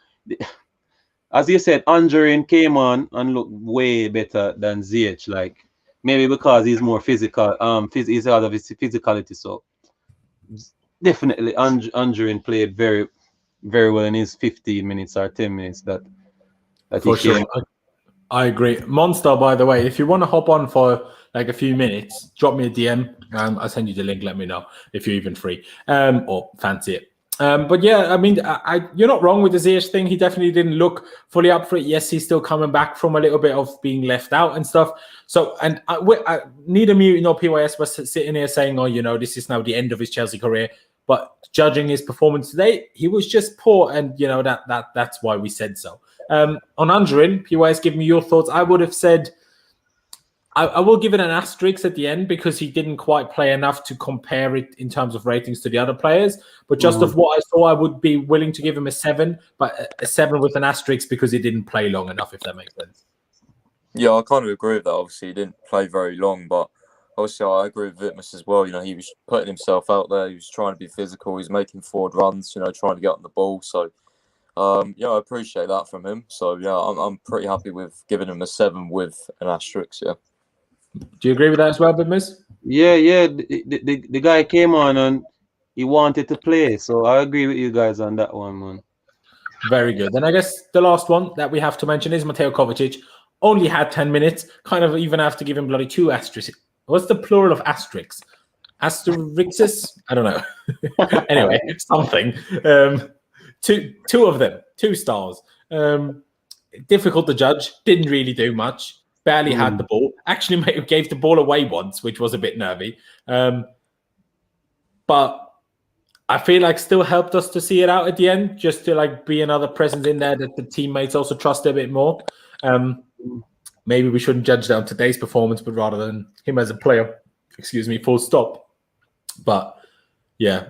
as you said, Andrin came on and looked way better than Ziyech. Maybe because he's more physical, he's out of his physicality. So definitely Andrin played very, very well in his 15 minutes or 10 minutes that for sure. I agree. Monster, by the way, if you want to hop on for a few minutes, drop me a DM. I'll send you the link. Let me know if you're even free or fancy it. But yeah, I mean, you're not wrong with the Ziyech thing. He definitely didn't look fully up for it. Yes, he's still coming back from a little bit of being left out and stuff. So, and neither me nor PYS was sitting here saying, this is now the end of his Chelsea career. But judging his performance today, he was just poor, and that's why we said so. On Andrin, PYS, give me your thoughts. I would have said I will give it an asterisk at the end because he didn't quite play enough to compare it in terms of ratings to the other players. But just of what I saw, I would be willing to give him a 7, but a 7 with an asterisk because he didn't play long enough, if that makes sense. Yeah, I kind of agree with that. Obviously, he didn't play very long, but obviously I agree with Vitmus as well. He was putting himself out there. He was trying to be physical. He was making forward runs, trying to get on the ball. So, I appreciate that from him. So, yeah, I'm pretty happy with giving him a 7 with an asterisk, yeah. Do you agree with that as well, Vitmus? Yeah. The guy came on and he wanted to play. So I agree with you guys on that one, man. Very good. Then I guess the last one that we have to mention is Mateo Kovacic. Only had 10 minutes. Kind of even have to give him bloody 2 asterisks. What's the plural of asterisks? Asterixes? I don't know. Anyway, something. 2 of them. 2 stars. Difficult to judge. Didn't really do much. Barely had the ball. Actually gave the ball away once, which was a bit nervy. But I feel like still helped us to see it out at the end, just to be another presence in there that the teammates also trust a bit more. Maybe we shouldn't judge that on today's performance, but rather than him as a player. Full stop. But yeah,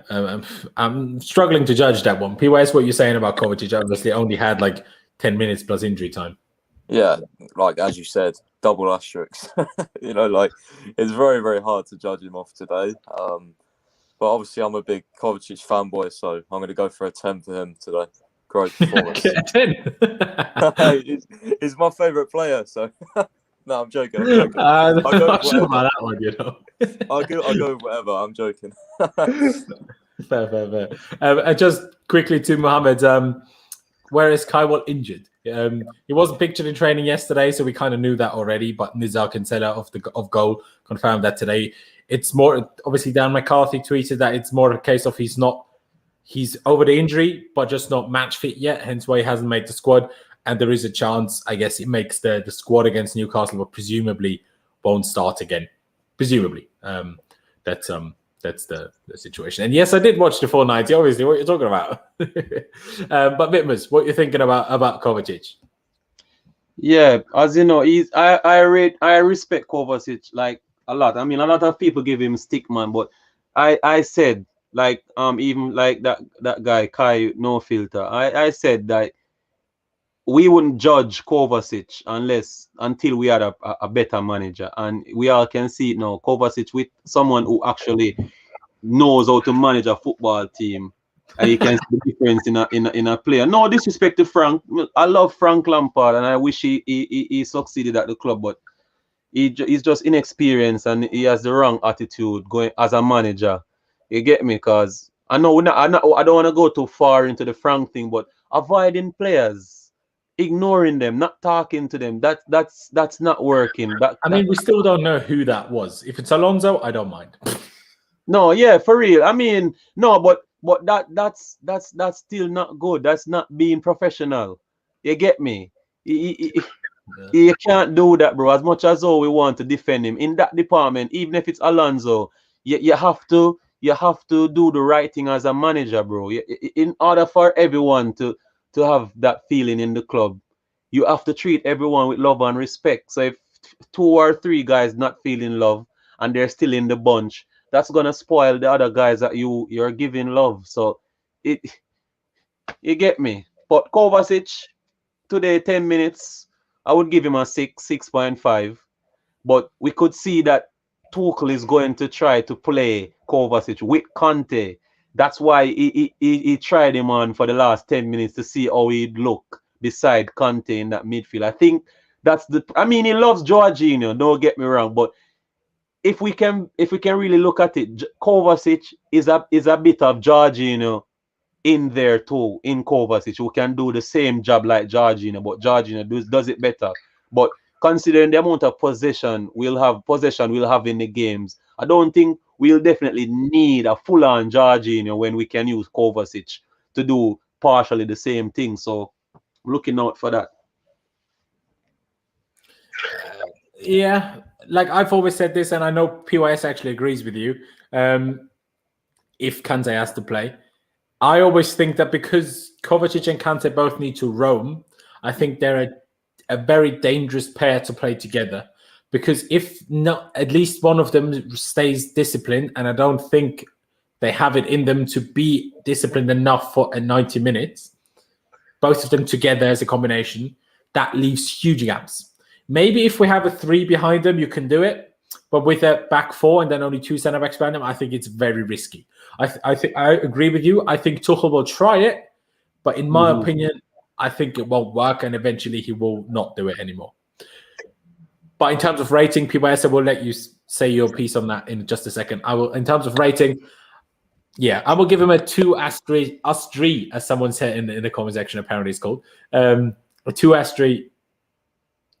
I'm struggling to judge that one. PYS, what you're saying about Kovacic, obviously only had 10 minutes plus injury time. Yeah, as you said, double asterisks. It's very, very hard to judge him off today. But obviously, I'm a big Kovacic fanboy, so I'm going to go for a 10 for him today. Great performance. 10. He's my favourite player, so no, I'm joking. I'm not sure about that one, I'll go with whatever. I'm joking. Fair. And just quickly to Mohammed, where is Kaiwal injured? He wasn't pictured in training yesterday, so we kind of knew that already. But Nizar Kinsella of goal confirmed that today. It's more obviously Dan McCarthy tweeted that it's more a case of he's over the injury, but just not match fit yet. Hence why he hasn't made the squad. And there is a chance, I guess, it makes the squad against Newcastle, but presumably won't start again. Presumably, that's the situation. And yes, I did watch the 490. Obviously, what you're talking about. But Vitmers, what you're thinking about Kovacic? Yeah, as you know, I respect Kovacic like a lot. I mean, a lot of people give him stick man, but I said like even like that guy Kai No Filter. I said that we wouldn't judge Kovacic until we had a better manager, and we all can see it now. Kovacic with someone who actually knows how to manage a football team, and you can see the difference in a player. No disrespect to Frank. I love Frank Lampard, and I wish he succeeded at the club, but he's just inexperienced and he has the wrong attitude going as a manager. You get me? Because I know I don't want to go too far into the Frank thing, but avoiding players, ignoring them, not talking to them, that's not working. I mean, we still don't know who that was. If it's Alonso, I don't mind. No, yeah, for real. I mean, no, but that's still not good. That's not being professional. You get me? You can't do that, bro. As much as we want to defend him in that department, even if it's Alonso, you have to do the right thing as a manager, bro. In order for everyone to have that feeling in the club, you have to treat everyone with love and respect. So if 2 or 3 guys not feeling love and they're still in the bunch, that's gonna spoil the other guys that you're giving love. So you get me. But Kovacic today, 10 minutes, I would give him a 6.5. But we could see that Tuchel is going to try to play Kovacic with Kante. That's why he tried him on for the last 10 minutes to see how he'd look beside Kante in that midfield. I think that's I mean, he loves Jorginho, don't get me wrong, but if we can really look at it, Kovacic is a bit of Jorginho in there too, in Kovacic, who can do the same job like Jorginho, but Jorginho does it better. But considering the amount of possession we'll have in the games, I don't think we'll definitely need a full-on Jorginho when we can use Kovacic to do partially the same thing. So looking out for that. Yeah, like I've always said this, and I know PYS actually agrees with you. If Kante has to play, I always think that because Kovacic and Kante both need to roam, I think they're a very dangerous pair to play together. Because if not, at least one of them stays disciplined, and I don't think they have it in them to be disciplined enough for 90 minutes. Both of them together as a combination, that leaves huge gaps. Maybe if we have a 3 behind them, you can do it. But with a back 4 and then only 2 centre backs behind them, I think it's very risky. I think I agree with you. I think Tuchel will try it, but in my opinion, I think it won't work, and eventually he will not do it anymore. But in terms of rating, PYS, I will let you say your piece on that in just a second. I will, in terms of rating, yeah, I will give him a 2 asterisk, as someone said in the comment section. Apparently, it's called a 2 asterisk.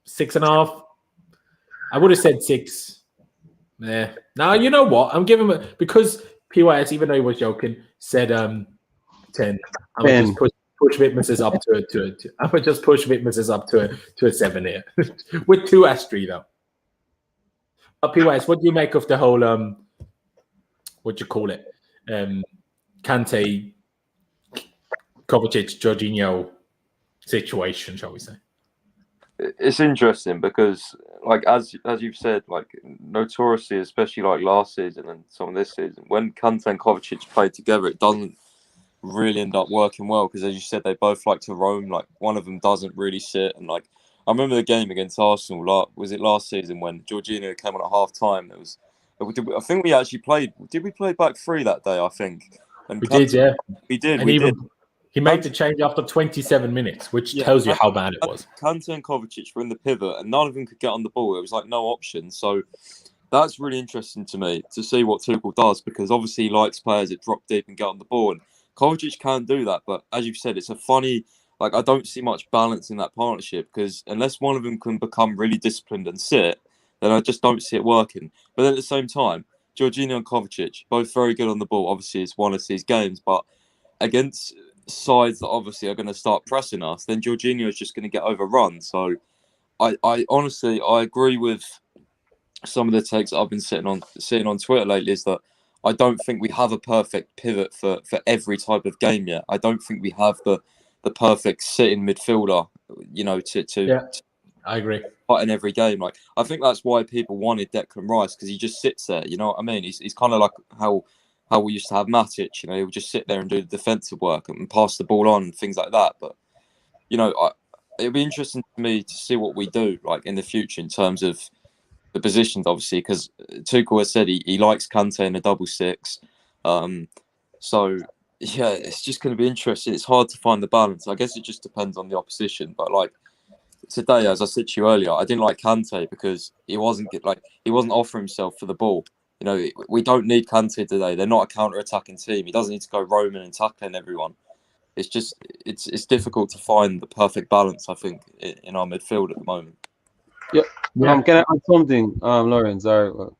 6.5. I would have said 6. Yeah. Now you know what? I'm giving him because PYS, even though he was joking, said 10. I'm gonna just push Vitmers up to I'm gonna just push Vitmers up to a 7 here with 2 asterisks though. But PYS, what do you make of the whole what do you call it? Kante, Kovacic, Jorginho situation, shall we say? It's interesting because, like as you've said, like notoriously, especially like last season and some of this season, when Kante and Kovacic play together, it doesn't really end up working well because, as you said, they both like to roam. Like one of them doesn't really sit, and like I remember the game against Arsenal. Was it last season when Jorginho came on at half time? I think we actually played. Did we play back 3 that day? I think. And we did, yeah. We did. And we even, did. He made the change after 27 minutes, which tells you how bad it was. Kante and Kovacic were in the pivot, and none of them could get on the ball. It was like no option. So That's really interesting to me to see what Tuchel does, because obviously he likes players that drop deep and get on the ball. And Kovacic can do that, but as you've said, it's a funny. Like, I don't see much balance in that partnership, because unless one of them can become really disciplined and sit, then I just don't see it working. But then at the same time, Jorginho and Kovacic, both very good on the ball. Obviously, it's one of these games, but against sides that obviously are going to start pressing us, then Jorginho is just going to get overrun. So I honestly, I agree with some of the takes that I've been seeing on Twitter lately, is that I don't think we have a perfect pivot for every type of game yet. I don't think we have the perfect sitting midfielder, you know, I agree. Fight in every game. Like, I think that's why people wanted Declan Rice, because he just sits there. You know what I mean? He's kind of like how we used to have Matic. You know, he would just sit there and do the defensive work and pass the ball on and things like that. But you know, it'll be interesting to me to see what we do like in the future in terms of the positions, obviously, because Tuchel has said he likes Kante in a double six. So yeah, it's just going to be interesting. It's hard to find the balance. I guess it just depends on the opposition. But like today, as I said to you earlier, I didn't like Kante because he wasn't offering himself for the ball. You know, we don't need Kante today. They're not a counter-attacking team. He doesn't need to go roaming and tackling everyone. It's just it's difficult to find the perfect balance, I think, in our midfield at the moment. Yeah. Can I add something, Laurenz?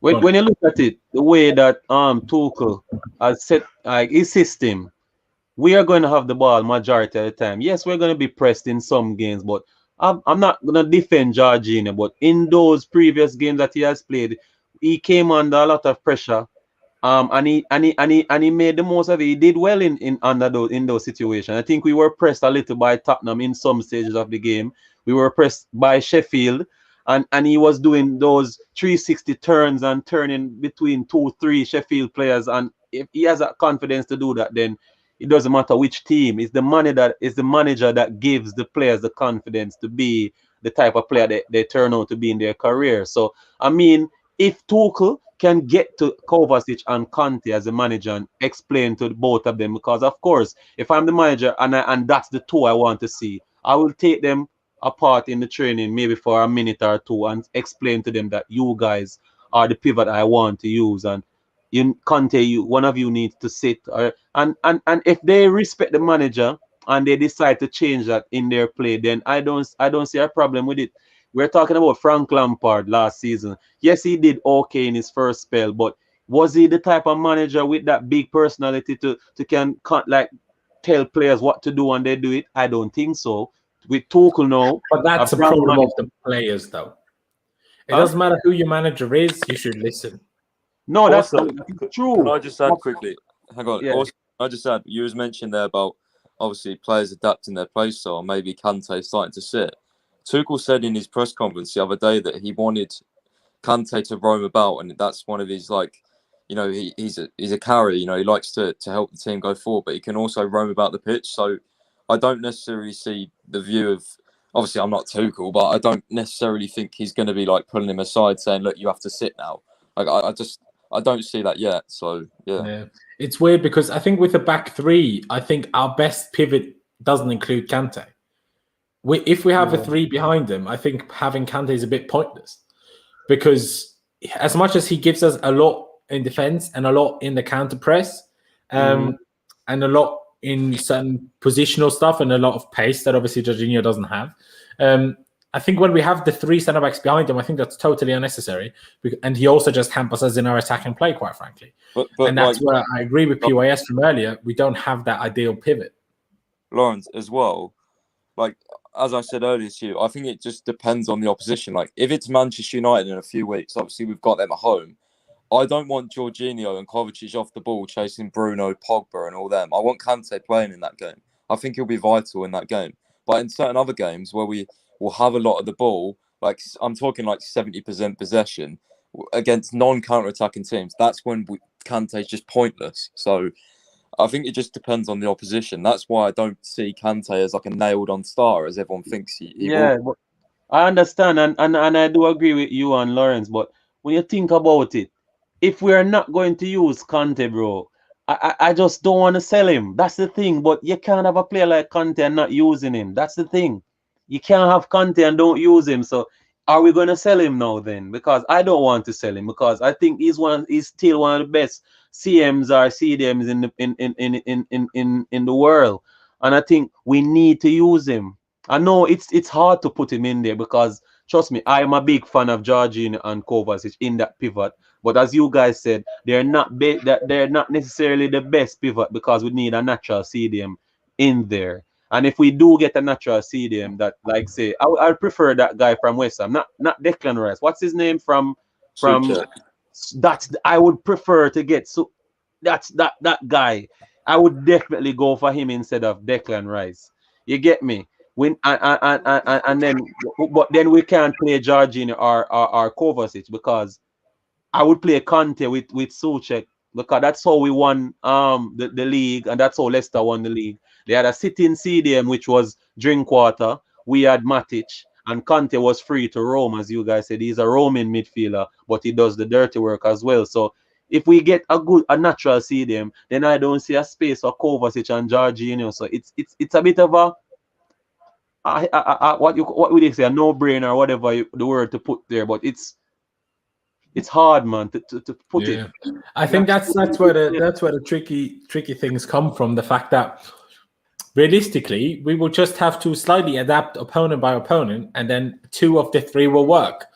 When you look at it, the way that Tuchel has set his system, we are going to have the ball majority of the time. Yes, we're going to be pressed in some games, but I'm not going to defend Jorginho. But in those previous games that he has played, he came under a lot of pressure. And he made the most of it. He did well in those situations. I think we were pressed a little by Tottenham in some stages of the game. We were pressed by Sheffield, and he was doing those 360 turns and turning between 2-3 Sheffield players. And if he has that confidence to do that, then it doesn't matter which team. It's the manager that gives the players the confidence to be the type of player that they turn out to be in their career. So I mean, if Tuchel can get to Kovacic and Kante as a manager and explain to both of them, because of course, if I'm the manager and that's the two I want to see, I will take them apart in the training maybe for a minute or two and explain to them that you guys are the pivot I want to use, and Kante, one of you needs to sit, and if they respect the manager and they decide to change that in their play, then I don't see a problem with it. We're talking about Frank Lampard last season. Yes, he did okay in his first spell, but was he the type of manager with that big personality to like tell players what to do and they do it? I don't think so. With Tuchel now, but that's a problem of the players, though. It doesn't matter who your manager is; you should listen. No, also, that's true. Can I just add quickly? Hang on. Yeah. Also, I just add, you was mentioned there about obviously players adapting their play style. Maybe Kante starting to sit. Tuchel said in his press conference the other day that he wanted Kante to roam about, and that's one of his, like, you know, he's a carrier. You know, he likes to help the team go forward, but he can also roam about the pitch. So I don't necessarily see the view of, obviously I'm not Tuchel, but I don't necessarily think he's going to be like pulling him aside saying, look, you have to sit now. Like I don't see that yet. So yeah. It's weird because I think with the back three, I think our best pivot doesn't include Kante. If we have a three behind him, I think having Kante is a bit pointless, because as much as he gives us a lot in defense and a lot in the counter press, and a lot in certain positional stuff and a lot of pace that obviously Jorginho doesn't have, I think when we have the three centre backs behind him, I think that's totally unnecessary. And he also just hampers us in our attacking play, quite frankly. But and that's where I agree with PYS from earlier. We don't have that ideal pivot. Laurenz, as well, like, as I said earlier to you, I think it just depends on the opposition. Like, if it's Manchester United in a few weeks, obviously we've got them at home. I don't want Jorginho and Kovacic off the ball chasing Bruno, Pogba and all them. I want Kante playing in that game. I think he'll be vital in that game. But in certain other games where we will have a lot of the ball, like I'm talking like 70% possession against non-counter-attacking teams, that's when Kante's just pointless. So I think it just depends on the opposition. That's why I don't see Kante as like a nailed-on star, as everyone thinks he will. But I understand, and I do agree with you and Laurenz, but when you think about it, if we are not going to use Kante, bro, I just don't want to sell him. That's the thing. But you can't have a player like Kante and not using him. That's the thing. You can't have Kante and don't use him. So are we going to sell him now then? Because I don't want to sell him because I think he's still one of the best CMs or CDMs in the world, and I think we need to use him. I know it's hard to put him in there because trust me, I am a big fan of Jorginho and Kovacic in that pivot. But as you guys said, they're not necessarily the best pivot because we need a natural CDM in there. And if we do get a natural CDM that, like, say, I prefer that guy from West Ham, not Declan Rice. What's his name from? That's I would prefer to get. So that's that guy. I would definitely go for him instead of Declan Rice. You get me? And then we can't play Jorginho or Kovacic because I would play Kante with Ziyech because that's how we won the league, and that's how Leicester won the league. They had a sitting CDM, which was Drinkwater. We had Matic, and Kante was free to roam, as you guys said. He's a roaming midfielder, but he does the dirty work as well. So if we get a natural CDM, then I don't see a space for Kovacic and Jorginho. So it's a bit of a what would you say, a no-brainer or whatever the word to put there, but it's hard, man, to put it. I think that's where the tricky things come from. The fact that realistically, we will just have to slightly adapt opponent by opponent, and then 2 of the 3 will work.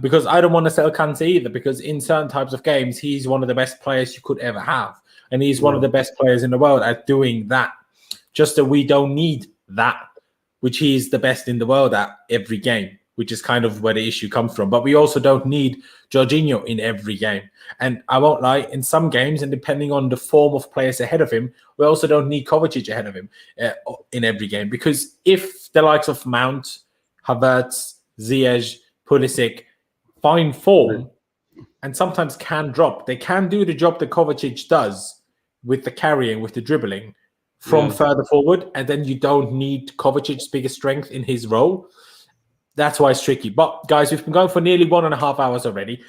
Because I don't want to sell Kante either, because in certain types of games, he's one of the best players you could ever have. And he's one of the best players in the world at doing that. Just that we don't need that, which he's the best in the world at every game, which is kind of where the issue comes from. But we also don't need Jorginho in every game. And I won't lie, in some games, and depending on the form of players ahead of him, we also don't need Kovacic ahead of him in every game. Because if the likes of Mount, Havertz, Ziyech, Pulisic find form and sometimes can drop, they can do the job that Kovacic does with the carrying, with the dribbling from further forward, and then you don't need Kovacic's biggest strength in his role. That's why it's tricky. But guys, we've been going for nearly 1.5 hours already.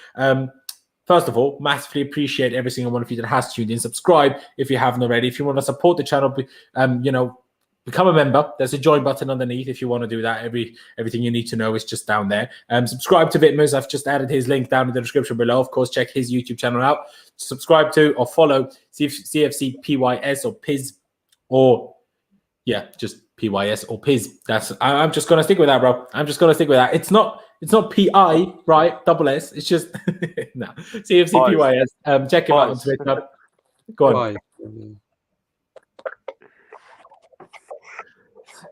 First of all, massively appreciate every single one of you that has tuned in. Subscribe if you haven't already. If you want to support the channel, become a member. There's a join button underneath if you want to do that. Everything you need to know is just down there. Subscribe to Vitmers. I've just added his link down in the description below. Of course, check his YouTube channel out. Subscribe to or follow CFCPys or PYS, or just PYS or PYS. I'm just gonna stick with that, bro. I'm just gonna stick with that. It's not PI, right? Double S. It's just no. CFCPys. Check him out on Twitter. Go on.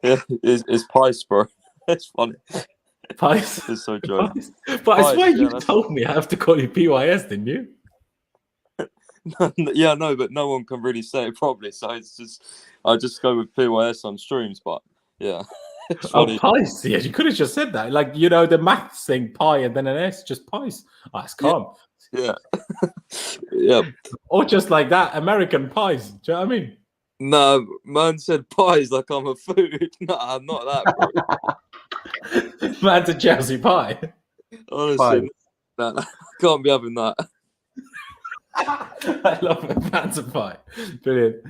Yeah, it's Pice, bro. It's funny. Pice? It's so joking. But I swear you told me I have to call you PYS, didn't you? Yeah, no, but no one can really say it properly, so it's just I just go with PYS on streams. But yeah, Pice. Yeah, you could have just said that, like the maths thing, pi and then an S, just Pice. Oh, it's calm. Yeah, yeah. Or just like that, American pies. Do you know what I mean? No, man said pies like I'm a food. No, I'm not that, bro. Man's a Chelsea pie. Honestly, no, can't be having that. I love it. Man's a pie. Brilliant.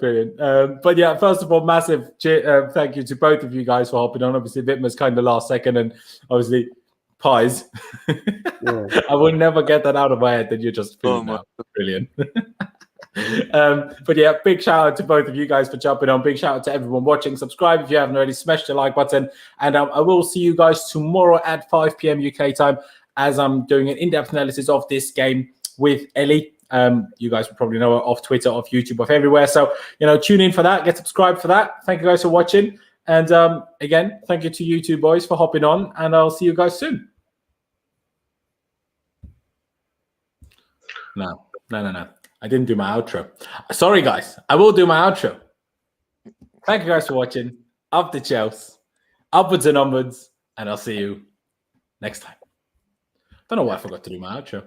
Brilliant. But yeah, first of all, massive thank you to both of you guys for hopping on. Obviously, Vitmer's kind of last second, and obviously, pies. I will never get that out of my head that you're just feeling that. Brilliant. But yeah, big shout out to both of you guys for jumping on. Big shout out to everyone watching. Subscribe if you haven't already. Smash the like button, and I will see you guys tomorrow at 5 p.m. UK time as I'm doing an in-depth analysis of this game with Ellie. You guys will probably know her off Twitter, off YouTube, off everywhere. So tune in for that. Get subscribed for that. Thank you guys for watching, and again, thank you to you two boys for hopping on, and I'll see you guys soon. No. I didn't do my outro. Sorry, guys. I will do my outro. Thank you guys for watching. Up the Chelsea. Upwards and onwards. And I'll see you next time. Don't know why I forgot to do my outro.